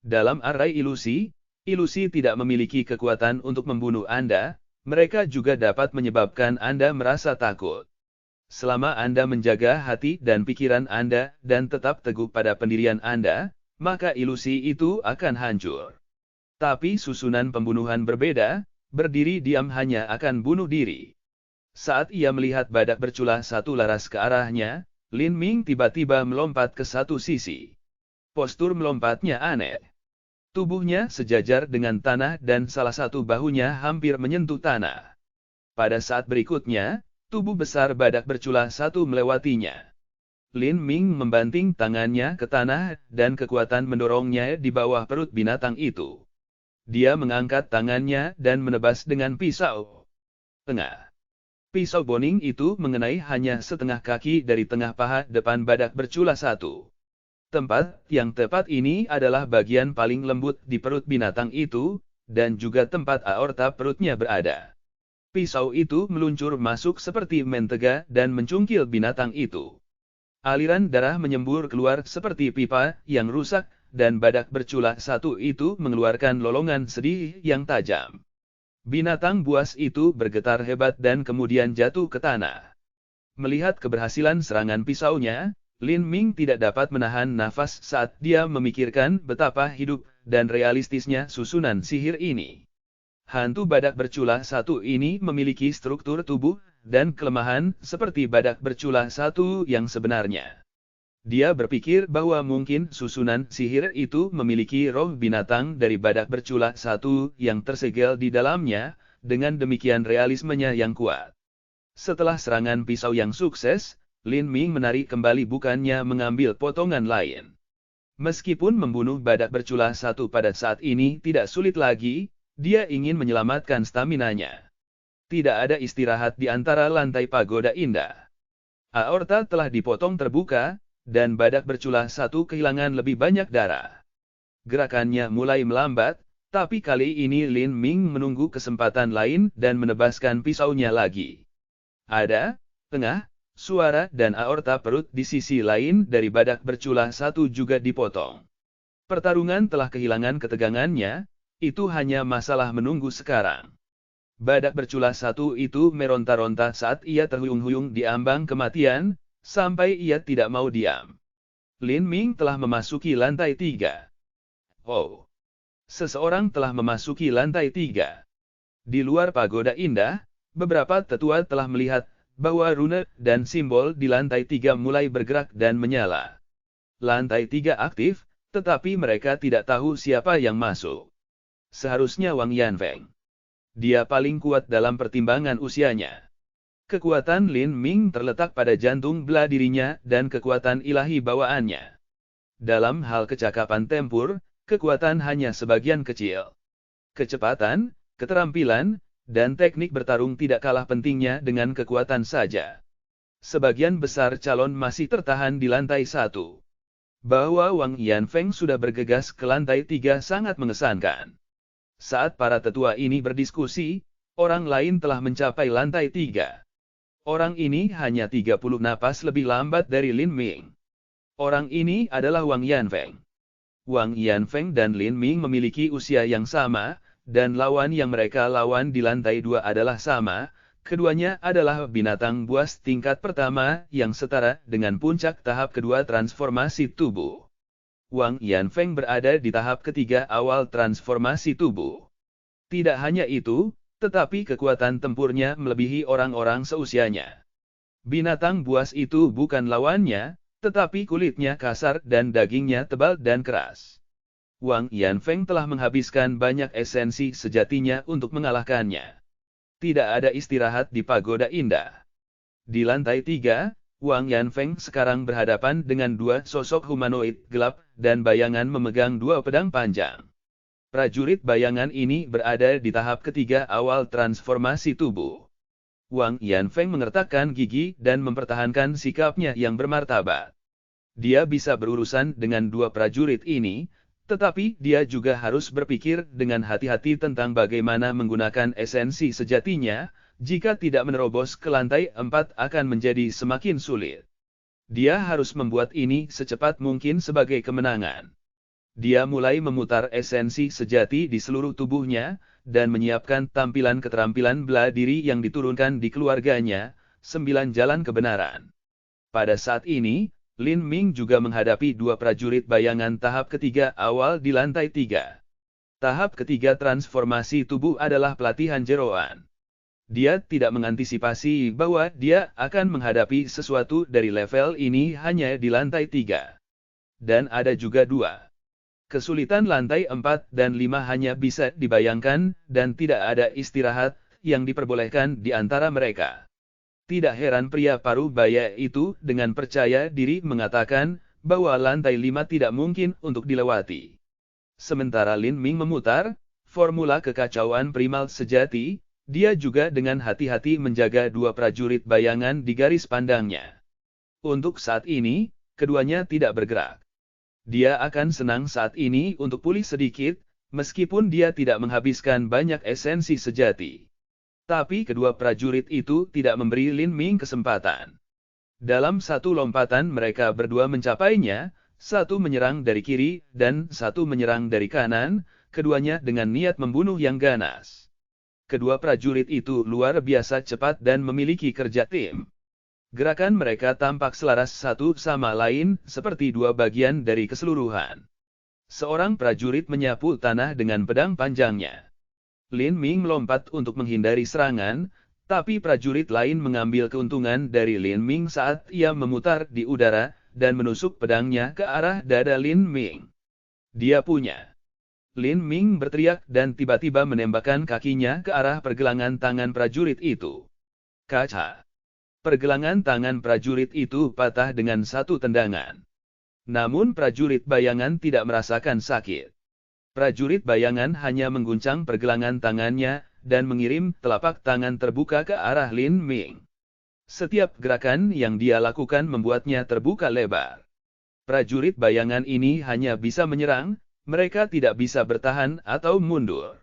Dalam arai ilusi, ilusi tidak memiliki kekuatan untuk membunuh Anda, mereka juga dapat menyebabkan Anda merasa takut. Selama Anda menjaga hati dan pikiran Anda dan tetap teguh pada pendirian Anda, maka ilusi itu akan hancur. Tapi susunan pembunuhan berbeda. Berdiri diam hanya akan bunuh diri. Saat ia melihat badak bercula satu laras ke arahnya, Lin Ming tiba-tiba melompat ke satu sisi. Postur melompatnya aneh. Tubuhnya sejajar dengan tanah dan salah satu bahunya hampir menyentuh tanah. Pada saat berikutnya, tubuh besar badak bercula satu melewatinya. Lin Ming membanting tangannya ke tanah dan kekuatan mendorongnya di bawah perut binatang itu. Dia mengangkat tangannya dan menebas dengan pisau. Tengah. Pisau boning itu mengenai hanya setengah kaki dari tengah paha depan badak bercula satu. Tempat yang tepat ini adalah bagian paling lembut di perut binatang itu, dan juga tempat aorta perutnya berada. Pisau itu meluncur masuk seperti mentega dan mencungkil binatang itu. Aliran darah menyembur keluar seperti pipa yang rusak, dan badak bercula satu itu mengeluarkan lolongan sedih yang tajam. Binatang buas itu bergetar hebat dan kemudian jatuh ke tanah. Melihat keberhasilan serangan pisaunya, Lin Ming tidak dapat menahan nafas saat dia memikirkan betapa hidup dan realistisnya susunan sihir ini. Hantu badak bercula satu ini memiliki struktur tubuh dan kelemahan seperti badak bercula satu yang sebenarnya. Dia berpikir bahwa mungkin susunan sihir itu memiliki roh binatang dari badak bercula satu yang tersegel di dalamnya, dengan demikian realismenya yang kuat. Setelah serangan pisau yang sukses, Lin Ming menarik kembali bukannya mengambil potongan lain. Meskipun membunuh badak bercula satu pada saat ini tidak sulit lagi, dia ingin menyelamatkan staminanya. Tidak ada istirahat di antara lantai pagoda indah. Aorta telah dipotong terbuka, dan badak bercula satu kehilangan lebih banyak darah. Gerakannya mulai melambat, tapi kali ini Lin Ming menunggu kesempatan lain dan menebaskan pisaunya lagi. Ada, tengah, suara dan aorta perut di sisi lain dari badak bercula satu juga dipotong. Pertarungan telah kehilangan ketegangannya, itu hanya masalah menunggu sekarang. Badak bercula satu itu meronta-ronta saat ia terhuyung-huyung di ambang kematian, sampai ia tidak mau diam. Lin Ming telah memasuki lantai 3. Oh! Seseorang telah memasuki lantai 3. Di luar pagoda indah, beberapa tetua telah melihat bahwa rune dan simbol di lantai 3 mulai bergerak dan menyala. Lantai 3 aktif, tetapi mereka tidak tahu siapa yang masuk. Seharusnya Wang Yanfeng. Dia paling kuat dalam pertimbangan usianya. Kekuatan Lin Ming terletak pada jantung bela dirinya dan kekuatan ilahi bawaannya. Dalam hal kecakapan tempur, kekuatan hanya sebagian kecil. Kecepatan, keterampilan, dan teknik bertarung tidak kalah pentingnya dengan kekuatan saja. Sebagian besar calon masih tertahan di lantai 1. Bahwa Wang Yanfeng sudah bergegas ke lantai 3 sangat mengesankan. Saat para tetua ini berdiskusi, orang lain telah mencapai lantai 3. Orang ini hanya 30 napas lebih lambat dari Lin Ming. Orang ini adalah Wang Yanfeng. Wang Yanfeng dan Lin Ming memiliki usia yang sama, dan lawan yang mereka lawan di lantai 2 adalah sama. Keduanya adalah binatang buas tingkat pertama yang setara dengan puncak tahap kedua transformasi tubuh. Wang Yanfeng berada di tahap ketiga awal transformasi tubuh. Tidak hanya itu, tetapi kekuatan tempurnya melebihi orang-orang seusianya. Binatang buas itu bukan lawannya, tetapi kulitnya kasar dan dagingnya tebal dan keras. Wang Yanfeng telah menghabiskan banyak esensi sejatinya untuk mengalahkannya. Tidak ada istirahat di pagoda indah. Di lantai 3, Wang Yanfeng sekarang berhadapan dengan dua sosok humanoid gelap dan bayangan memegang dua pedang panjang. Prajurit bayangan ini berada di tahap ketiga awal transformasi tubuh. Wang Yanfeng mengertakkan gigi dan mempertahankan sikapnya yang bermartabat. Dia bisa berurusan dengan dua prajurit ini, tetapi dia juga harus berpikir dengan hati-hati tentang bagaimana menggunakan esensi sejatinya. Jika tidak menerobos ke lantai 4 akan menjadi semakin sulit. Dia harus membuat ini secepat mungkin sebagai kemenangan. Dia mulai memutar esensi sejati di seluruh tubuhnya, dan menyiapkan tampilan keterampilan bela diri yang diturunkan di keluarganya, 9 jalan kebenaran. Pada saat ini, Lin Ming juga menghadapi dua prajurit bayangan tahap ketiga awal di lantai 3. Tahap ketiga transformasi tubuh adalah pelatihan jeroan. Dia tidak mengantisipasi bahwa dia akan menghadapi sesuatu dari level ini hanya di lantai 3. Dan ada juga 2. Kesulitan lantai 4 dan 5 hanya bisa dibayangkan, dan tidak ada istirahat yang diperbolehkan di antara mereka. Tidak heran pria paruh baya itu dengan percaya diri mengatakan bahwa lantai 5 tidak mungkin untuk dilewati. Sementara Lin Ming memutar formula kekacauan primal sejati, dia juga dengan hati-hati menjaga 2 prajurit bayangan di garis pandangnya. Untuk saat ini, keduanya tidak bergerak. Dia akan senang saat ini untuk pulih sedikit, meskipun dia tidak menghabiskan banyak esensi sejati. Tapi kedua prajurit itu tidak memberi Lin Ming kesempatan. Dalam satu lompatan mereka berdua mencapainya, satu menyerang dari kiri dan satu menyerang dari kanan, keduanya dengan niat membunuh yang ganas. Kedua prajurit itu luar biasa cepat dan memiliki kerja tim. Gerakan mereka tampak selaras satu sama lain, seperti 2 bagian dari keseluruhan. Seorang prajurit menyapu tanah dengan pedang panjangnya. Lin Ming melompat untuk menghindari serangan, tapi prajurit lain mengambil keuntungan dari Lin Ming saat ia memutar di udara, dan menusuk pedangnya ke arah dada Lin Ming. Dia punya. Lin Ming berteriak dan tiba-tiba menembakkan kakinya ke arah pergelangan tangan prajurit itu. Kaca. Pergelangan tangan prajurit itu patah dengan satu tendangan. Namun prajurit bayangan tidak merasakan sakit. Prajurit bayangan hanya mengguncang pergelangan tangannya, dan mengirim telapak tangan terbuka ke arah Lin Ming. Setiap gerakan yang dia lakukan membuatnya terbuka lebar. Prajurit bayangan ini hanya bisa menyerang, mereka tidak bisa bertahan atau mundur.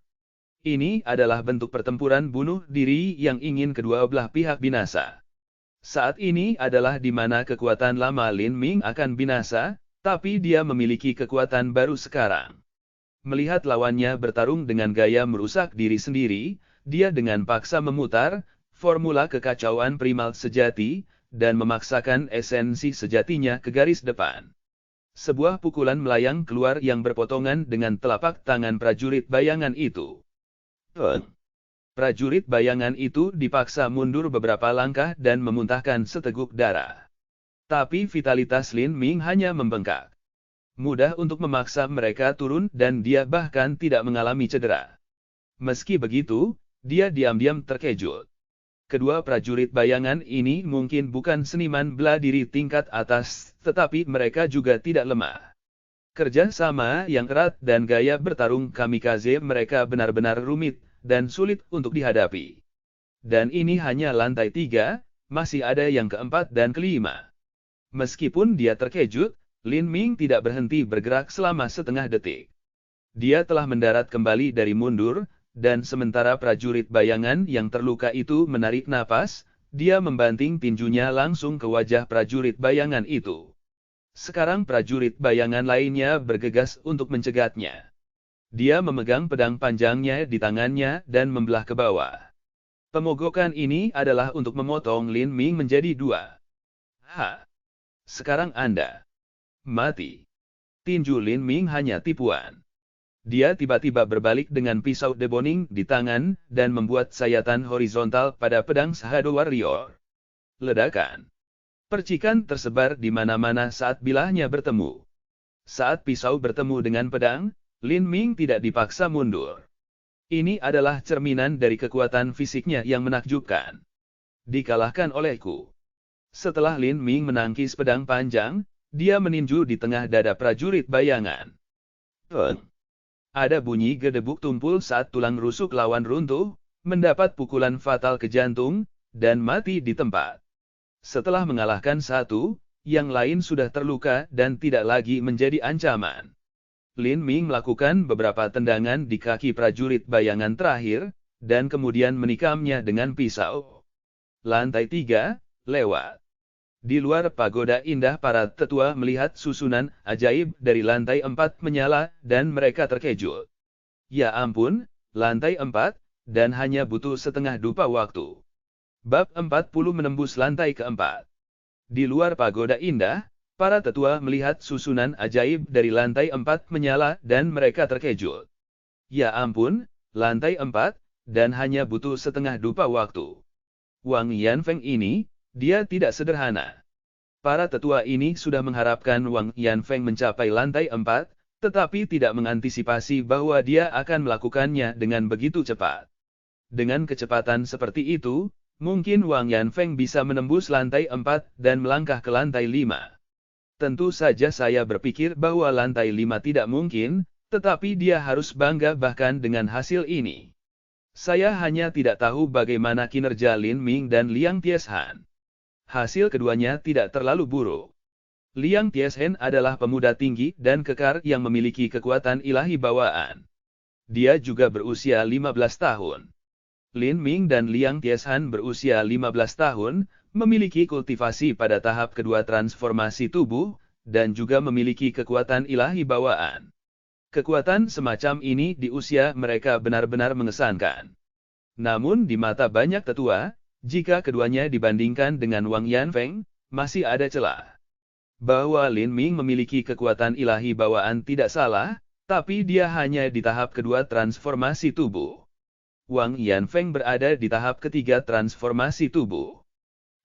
Ini adalah bentuk pertempuran bunuh diri yang ingin kedua belah pihak binasa. Saat ini adalah di mana kekuatan lama Lin Ming akan binasa, tapi dia memiliki kekuatan baru sekarang. Melihat lawannya bertarung dengan gaya merusak diri sendiri, dia dengan paksa memutar formula kekacauan primal sejati, dan memaksakan esensi sejatinya ke garis depan. Sebuah pukulan melayang keluar yang berpotongan dengan telapak tangan prajurit bayangan itu. Prajurit bayangan itu dipaksa mundur beberapa langkah dan memuntahkan seteguk darah. Tapi vitalitas Lin Ming hanya membengkak. Mudah untuk memaksa mereka turun dan dia bahkan tidak mengalami cedera. Meski begitu, dia diam-diam terkejut. Kedua prajurit bayangan ini mungkin bukan seniman bela diri tingkat atas, tetapi mereka juga tidak lemah. Kerja sama yang erat dan gaya bertarung kamikaze mereka benar-benar rumit dan sulit untuk dihadapi. Dan ini hanya lantai 3, masih ada yang keempat dan kelima. Meskipun dia terkejut, Lin Ming tidak berhenti bergerak selama setengah detik. Dia telah mendarat kembali dari mundur, dan sementara prajurit bayangan yang terluka itu menarik napas, dia membanting tinjunya langsung ke wajah prajurit bayangan itu. Sekarang prajurit bayangan lainnya bergegas untuk mencegatnya. Dia memegang pedang panjangnya di tangannya dan membelah ke bawah. Pemogokan ini adalah untuk memotong Lin Ming menjadi 2. Sekarang Anda mati. Tinju Lin Ming hanya tipuan. Dia tiba-tiba berbalik dengan pisau deboning di tangan, dan membuat sayatan horizontal pada pedang Shadow Warrior. Ledakan. Percikan tersebar di mana-mana saat bilahnya bertemu. Saat pisau bertemu dengan pedang, Lin Ming tidak dipaksa mundur. Ini adalah cerminan dari kekuatan fisiknya yang menakjubkan. Dikalahkan olehku. Setelah Lin Ming menangkis pedang panjang, dia meninju di tengah dada prajurit bayangan. Ada bunyi gedebuk tumpul saat tulang rusuk lawan runtuh, mendapat pukulan fatal ke jantung, dan mati di tempat. Setelah mengalahkan satu, yang lain sudah terluka dan tidak lagi menjadi ancaman. Lin Ming melakukan beberapa tendangan di kaki prajurit bayangan terakhir, dan kemudian menikamnya dengan pisau. Lantai 3, lewat. Di luar pagoda indah para tetua melihat susunan ajaib dari lantai 4 menyala dan mereka terkejut. Ya ampun, lantai 4, dan hanya butuh setengah dupa waktu. Bab 40 menembus lantai keempat. Di luar pagoda indah, para tetua melihat susunan ajaib dari lantai 4 menyala dan mereka terkejut. Ya ampun, lantai 4, dan hanya butuh setengah dupa waktu. Wang Yanfeng ini, dia tidak sederhana. Para tetua ini sudah mengharapkan Wang Yanfeng mencapai lantai 4, tetapi tidak mengantisipasi bahwa dia akan melakukannya dengan begitu cepat. Dengan kecepatan seperti itu, mungkin Wang Yanfeng bisa menembus lantai 4 dan melangkah ke lantai 5. Tentu saja saya berpikir bahwa lantai 5 tidak mungkin, tetapi dia harus bangga bahkan dengan hasil ini. Saya hanya tidak tahu bagaimana kinerja Lin Ming dan Liang Tieshan. Hasil keduanya tidak terlalu buruk. Liang Tieshan adalah pemuda tinggi dan kekar yang memiliki kekuatan ilahi bawaan. Dia juga berusia 15 tahun. Lin Ming dan Liang Tieshan berusia 15 tahun, memiliki kultivasi pada tahap kedua transformasi tubuh, dan juga memiliki kekuatan ilahi bawaan. Kekuatan semacam ini di usia mereka benar-benar mengesankan. Namun di mata banyak tetua, jika keduanya dibandingkan dengan Wang Yanfeng, masih ada celah. Bahwa Lin Ming memiliki kekuatan ilahi bawaan tidak salah, tapi dia hanya di tahap kedua transformasi tubuh. Wang Yanfeng berada di tahap ketiga transformasi tubuh.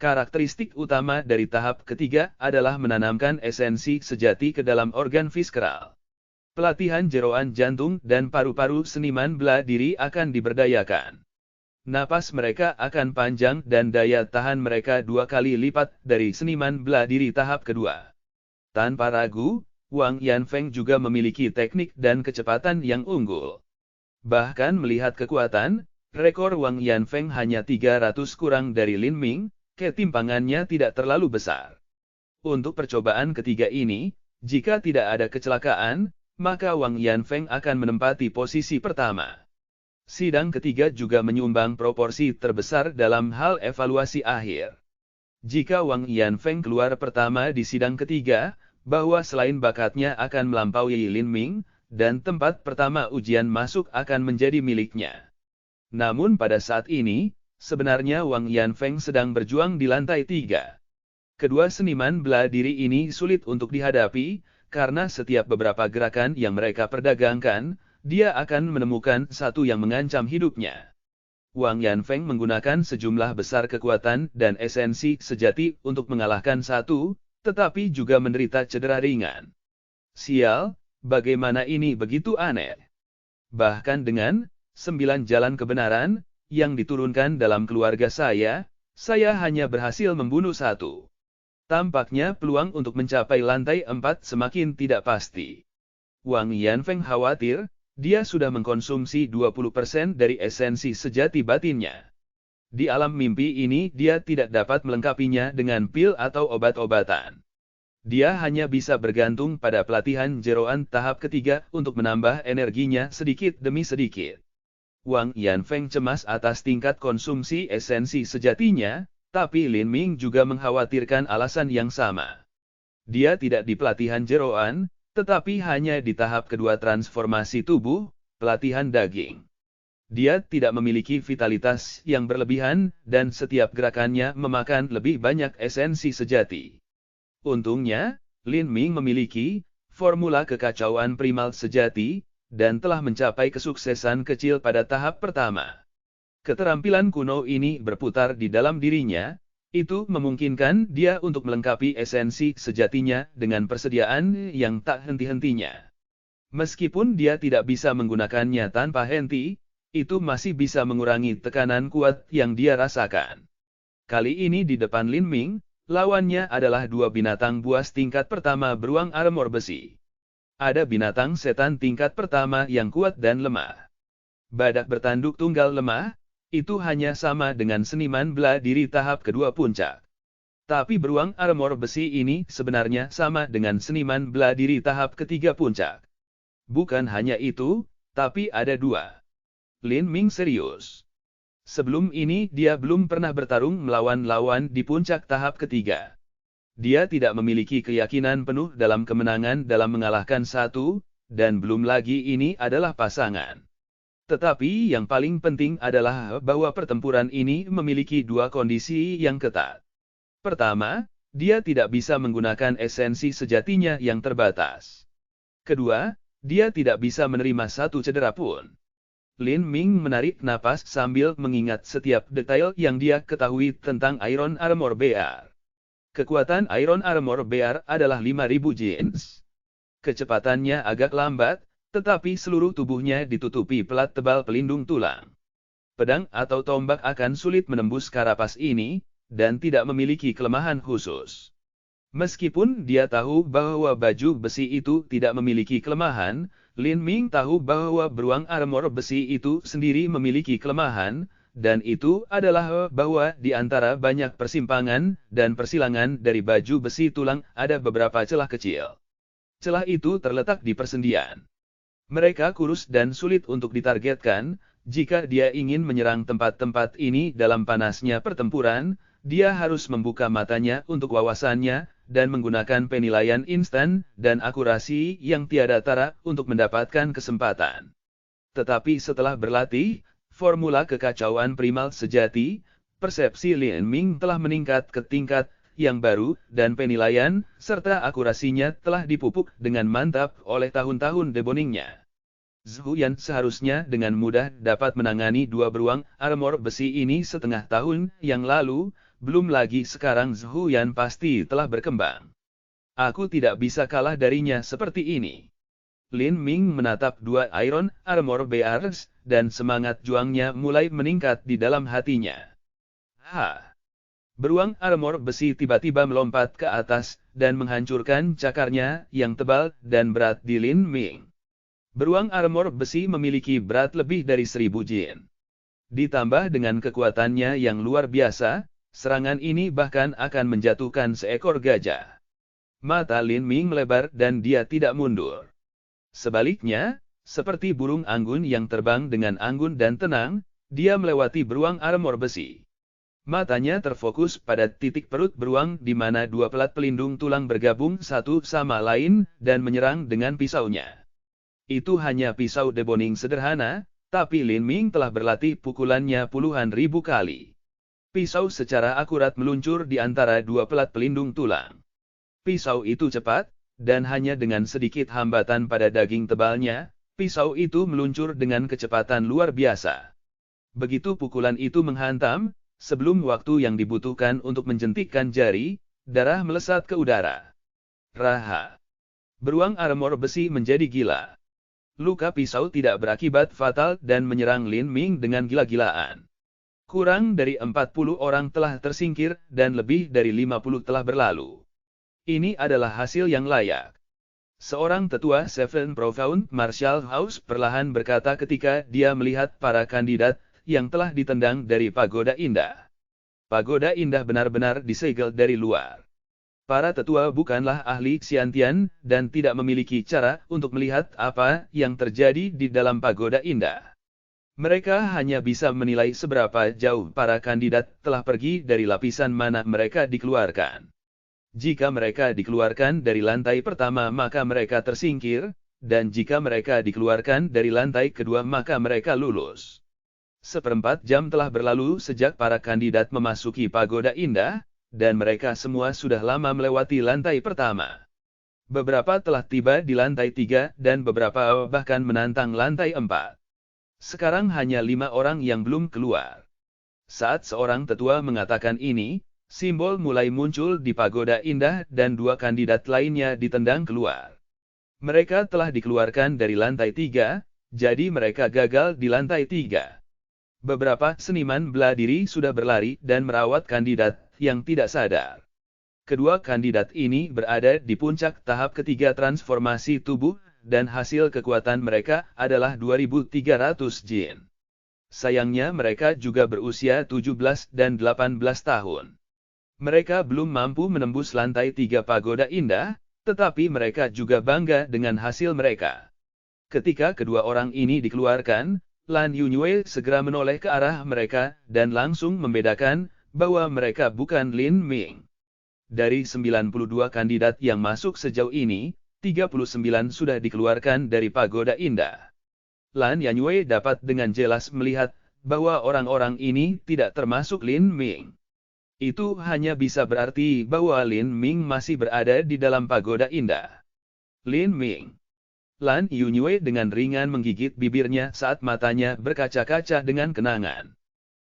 Karakteristik utama dari tahap ketiga adalah menanamkan esensi sejati ke dalam organ viskral. Pelatihan jeroan jantung dan paru-paru seniman bela diri akan diberdayakan. Napas mereka akan panjang dan daya tahan mereka 2 kali lipat dari seniman bela diri tahap kedua. Tanpa ragu, Wang Yanfeng juga memiliki teknik dan kecepatan yang unggul. Bahkan melihat kekuatan, rekor Wang Yanfeng hanya 300 kurang dari Lin Ming, ketimpangannya tidak terlalu besar. Untuk percobaan ketiga ini, jika tidak ada kecelakaan, maka Wang Yanfeng akan menempati posisi pertama. Sidang ketiga juga menyumbang proporsi terbesar dalam hal evaluasi akhir. Jika Wang Yanfeng keluar pertama di sidang ketiga, bahwa selain bakatnya akan melampaui Lin Ming, dan tempat pertama ujian masuk akan menjadi miliknya. Namun pada saat ini, sebenarnya Wang Yanfeng sedang berjuang di lantai 3. Kedua seniman bela diri ini sulit untuk dihadapi, karena setiap beberapa gerakan yang mereka perdagangkan, dia akan menemukan satu yang mengancam hidupnya. Wang Yanfeng menggunakan sejumlah besar kekuatan dan esensi sejati untuk mengalahkan satu, tetapi juga menderita cedera ringan. Sial, bagaimana ini begitu aneh? Bahkan dengan 9 jalan kebenaran yang diturunkan dalam keluarga saya hanya berhasil membunuh satu. Tampaknya peluang untuk mencapai lantai 4 semakin tidak pasti. Wang Yanfeng khawatir, dia sudah mengkonsumsi 20% dari esensi sejati batinnya. Di alam mimpi ini dia tidak dapat melengkapinya dengan pil atau obat-obatan. Dia hanya bisa bergantung pada pelatihan jeroan tahap ketiga untuk menambah energinya sedikit demi sedikit. Wang Yanfeng cemas atas tingkat konsumsi esensi sejatinya, tapi Lin Ming juga mengkhawatirkan alasan yang sama. Dia tidak di pelatihan jeroan, tetapi hanya di tahap kedua transformasi tubuh, pelatihan daging. Dia tidak memiliki vitalitas yang berlebihan, dan setiap gerakannya memakan lebih banyak esensi sejati. Untungnya, Lin Ming memiliki formula kekacauan primal sejati, dan telah mencapai kesuksesan kecil pada tahap pertama. Keterampilan kuno ini berputar di dalam dirinya, itu memungkinkan dia untuk melengkapi esensi sejatinya dengan persediaan yang tak henti-hentinya. Meskipun dia tidak bisa menggunakannya tanpa henti, itu masih bisa mengurangi tekanan kuat yang dia rasakan. Kali ini di depan Lin Ming, lawannya adalah 2 binatang buas tingkat pertama beruang armor besi. Ada binatang setan tingkat pertama yang kuat dan lemah. Badak bertanduk tunggal lemah, itu hanya sama dengan seniman bela diri tahap kedua puncak. Tapi beruang armor besi ini sebenarnya sama dengan seniman bela diri tahap ketiga puncak. Bukan hanya itu, tapi ada 2. Lin Ming serius. Sebelum ini dia belum pernah bertarung melawan lawan di puncak tahap ketiga. Dia tidak memiliki keyakinan penuh dalam kemenangan dalam mengalahkan satu, dan belum lagi ini adalah pasangan. Tetapi yang paling penting adalah bahwa pertempuran ini memiliki 2 kondisi yang ketat. Pertama, dia tidak bisa menggunakan esensi sejatinya yang terbatas. Kedua, dia tidak bisa menerima satu cedera pun. Lin Ming menarik napas sambil mengingat setiap detail yang dia ketahui tentang Iron Armor Bear. Kekuatan Iron Armor Bear adalah 5.000 jins. Kecepatannya agak lambat, tetapi seluruh tubuhnya ditutupi pelat tebal pelindung tulang. Pedang atau tombak akan sulit menembus karapas ini, dan tidak memiliki kelemahan khusus. Meskipun dia tahu bahwa baju besi itu tidak memiliki kelemahan, Lin Ming tahu bahwa beruang armor besi itu sendiri memiliki kelemahan, dan itu adalah bahwa di antara banyak persimpangan dan persilangan dari baju besi tulang ada beberapa celah kecil. Celah itu terletak di persendian. Mereka kurus dan sulit untuk ditargetkan. Jika dia ingin menyerang tempat-tempat ini dalam panasnya pertempuran, dia harus membuka matanya untuk wawasannya, dan menggunakan penilaian instan dan akurasi yang tiada tara untuk mendapatkan kesempatan. Tetapi setelah berlatih, formula kekacauan primal sejati, persepsi Lin Ming telah meningkat ke tingkat yang baru, dan penilaian serta akurasinya telah dipupuk dengan mantap oleh tahun-tahun deboningnya. Zhu Yan seharusnya dengan mudah dapat menangani dua beruang armor besi ini setengah tahun yang lalu, belum lagi sekarang Zhu Yan pasti telah berkembang. Aku tidak bisa kalah darinya seperti ini. Lin Ming menatap dua Iron Armor Bears, dan semangat juangnya mulai meningkat di dalam hatinya. Beruang armor besi tiba-tiba melompat ke atas, dan menghancurkan cakarnya yang tebal dan berat di Lin Ming. Beruang armor besi memiliki berat lebih dari 1.000 jin. Ditambah dengan kekuatannya yang luar biasa, serangan ini bahkan akan menjatuhkan seekor gajah. Mata Lin Ming melebar dan dia tidak mundur. Sebaliknya, seperti burung anggun yang terbang dengan anggun dan tenang, dia melewati beruang armor besi. Matanya terfokus pada titik perut beruang di mana dua pelat pelindung tulang bergabung satu sama lain dan menyerang dengan pisaunya. Itu hanya pisau deboning sederhana, tapi Lin Ming telah berlatih pukulannya puluhan ribu kali. Pisau secara akurat meluncur di antara dua pelat pelindung tulang. Pisau itu cepat, dan hanya dengan sedikit hambatan pada daging tebalnya, pisau itu meluncur dengan kecepatan luar biasa. Begitu pukulan itu menghantam, sebelum waktu yang dibutuhkan untuk menjentikkan jari, darah melesat ke udara. Raha! Beruang armor besi menjadi gila. Luka pisau tidak berakibat fatal dan menyerang Lin Ming dengan gila-gilaan. Kurang dari 40 orang telah tersingkir dan lebih dari 50 telah berlalu. Ini adalah hasil yang layak. Seorang tetua Seven Profound Martial House perlahan berkata ketika dia melihat para kandidat yang telah ditendang dari Pagoda Indah. Pagoda Indah benar-benar disegel dari luar. Para tetua bukanlah ahli Xiantian dan tidak memiliki cara untuk melihat apa yang terjadi di dalam Pagoda Indah. Mereka hanya bisa menilai seberapa jauh para kandidat telah pergi dari lapisan mana mereka dikeluarkan. Jika mereka dikeluarkan dari lantai pertama maka mereka tersingkir, dan jika mereka dikeluarkan dari lantai kedua maka mereka lulus. 1/4 jam telah berlalu sejak para kandidat memasuki Pagoda Indah, dan mereka semua sudah lama melewati lantai pertama. Beberapa telah tiba di lantai 3 dan beberapa bahkan menantang lantai 4. Sekarang hanya 5 orang yang belum keluar. Saat seorang tetua mengatakan ini, simbol mulai muncul di Pagoda Indah dan 2 kandidat lainnya ditendang keluar. Mereka telah dikeluarkan dari lantai 3, jadi mereka gagal di lantai 3. Beberapa seniman bela diri sudah berlari dan merawat kandidat yang tidak sadar. Kedua kandidat ini berada di puncak tahap ketiga transformasi tubuh, dan hasil kekuatan mereka adalah 2.300 jin. Sayangnya mereka juga berusia 17 dan 18 tahun. Mereka belum mampu menembus lantai 3 Pagoda Indah, tetapi mereka juga bangga dengan hasil mereka. Ketika kedua orang ini dikeluarkan, Lan Yunyue segera menoleh ke arah mereka dan langsung membedakan bahwa mereka bukan Lin Ming. Dari 92 kandidat yang masuk sejauh ini, 39 sudah dikeluarkan dari Pagoda Indah. Lan Yunyue dapat dengan jelas melihat bahwa orang-orang ini tidak termasuk Lin Ming. Itu hanya bisa berarti bahwa Lin Ming masih berada di dalam Pagoda Indah. Lin Ming. Lan Yunyue dengan ringan menggigit bibirnya saat matanya berkaca-kaca dengan kenangan.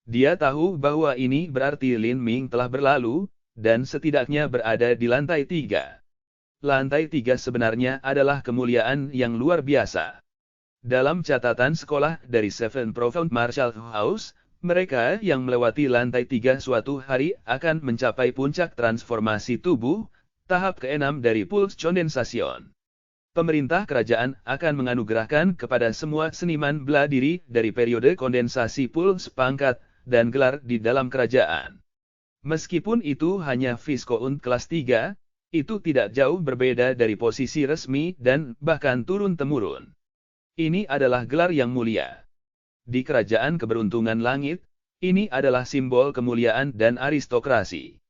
Dia tahu bahwa ini berarti Lin Ming telah berlalu, dan setidaknya berada di lantai 3. Lantai 3 sebenarnya adalah kemuliaan yang luar biasa. Dalam catatan sekolah dari Seven Profound Martial House, mereka yang melewati lantai 3 suatu hari akan mencapai puncak transformasi tubuh, tahap ke-6 dari Pulse Condensation. Pemerintah kerajaan akan menganugerahkan kepada semua seniman bela diri dari periode kondensasi pulse pangkat dan gelar di dalam kerajaan. Meskipun itu hanya Viscount kelas 3, itu tidak jauh berbeda dari posisi resmi dan bahkan turun-temurun. Ini adalah gelar yang mulia. Di kerajaan keberuntungan langit, ini adalah simbol kemuliaan dan aristokrasi.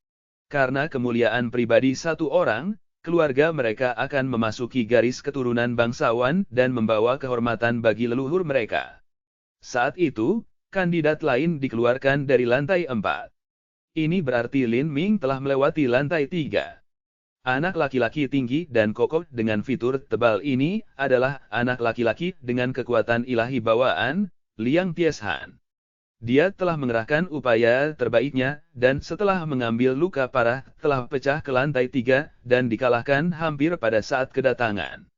Karena kemuliaan pribadi satu orang, keluarga mereka akan memasuki garis keturunan bangsawan dan membawa kehormatan bagi leluhur mereka. Saat itu, kandidat lain dikeluarkan dari lantai 4. Ini berarti Lin Ming telah melewati lantai 3. Anak laki-laki tinggi dan kokoh dengan fitur tebal ini adalah anak laki-laki dengan kekuatan ilahi bawaan, Liang Tieshan. Dia telah mengerahkan upaya terbaiknya, dan setelah mengambil luka parah, telah pecah ke lantai 3, dan dikalahkan hampir pada saat kedatangan.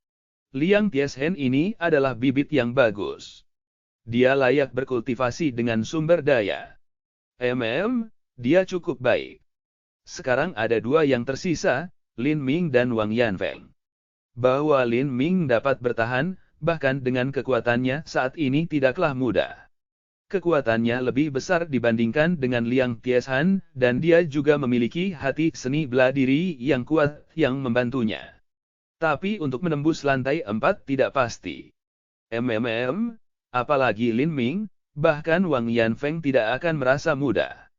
Liang Tieshan ini adalah bibit yang bagus. Dia layak berkultivasi dengan sumber daya. Dia cukup baik. Sekarang ada dua yang tersisa, Lin Ming dan Wang Yanfeng. Bahwa Lin Ming dapat bertahan, bahkan dengan kekuatannya saat ini tidaklah mudah. Kekuatannya lebih besar dibandingkan dengan Liang Tieshan, dan dia juga memiliki hati seni bela diri yang kuat yang membantunya. Tapi untuk menembus lantai 4 tidak pasti. Apalagi Lin Ming, bahkan Wang Yanfeng tidak akan merasa mudah.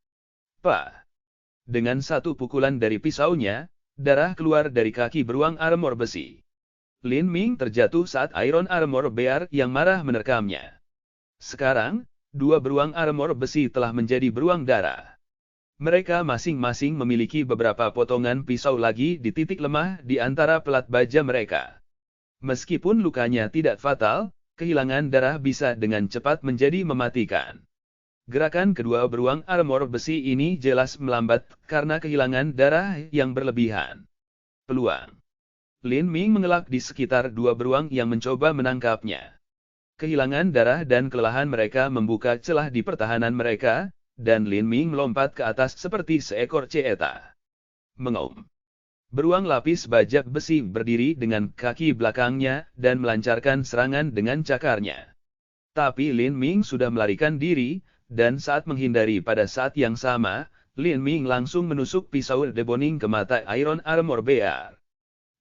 Dengan satu pukulan dari pisaunya, darah keluar dari kaki beruang armor besi. Lin Ming terjatuh saat Iron Armor Bear yang marah menerkamnya. Sekarang, dua beruang armor besi telah menjadi beruang darah. Mereka masing-masing memiliki beberapa potongan pisau lagi di titik lemah di antara pelat baja mereka. Meskipun lukanya tidak fatal, kehilangan darah bisa dengan cepat menjadi mematikan. Gerakan kedua beruang armor besi ini jelas melambat karena kehilangan darah yang berlebihan. Peluang. Lin Ming mengelak di sekitar dua beruang yang mencoba menangkapnya. Kehilangan darah dan kelelahan mereka membuka celah di pertahanan mereka, dan Lin Ming melompat ke atas seperti seekor ceeta. Mengaum. Beruang lapis bajak besi berdiri dengan kaki belakangnya dan melancarkan serangan dengan cakarnya. Tapi Lin Ming sudah melarikan diri, dan saat menghindari pada saat yang sama, Lin Ming langsung menusuk pisau deboning ke mata Iron Armor Bear.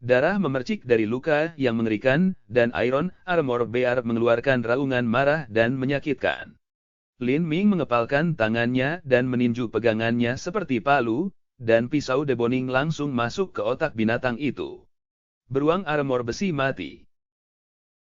Darah memercik dari luka yang mengerikan, dan Iron Armor Bear mengeluarkan raungan marah dan menyakitkan. Lin Ming mengepalkan tangannya dan meninju pegangannya seperti palu, dan pisau deboning langsung masuk ke otak binatang itu. Beruang armor besi mati.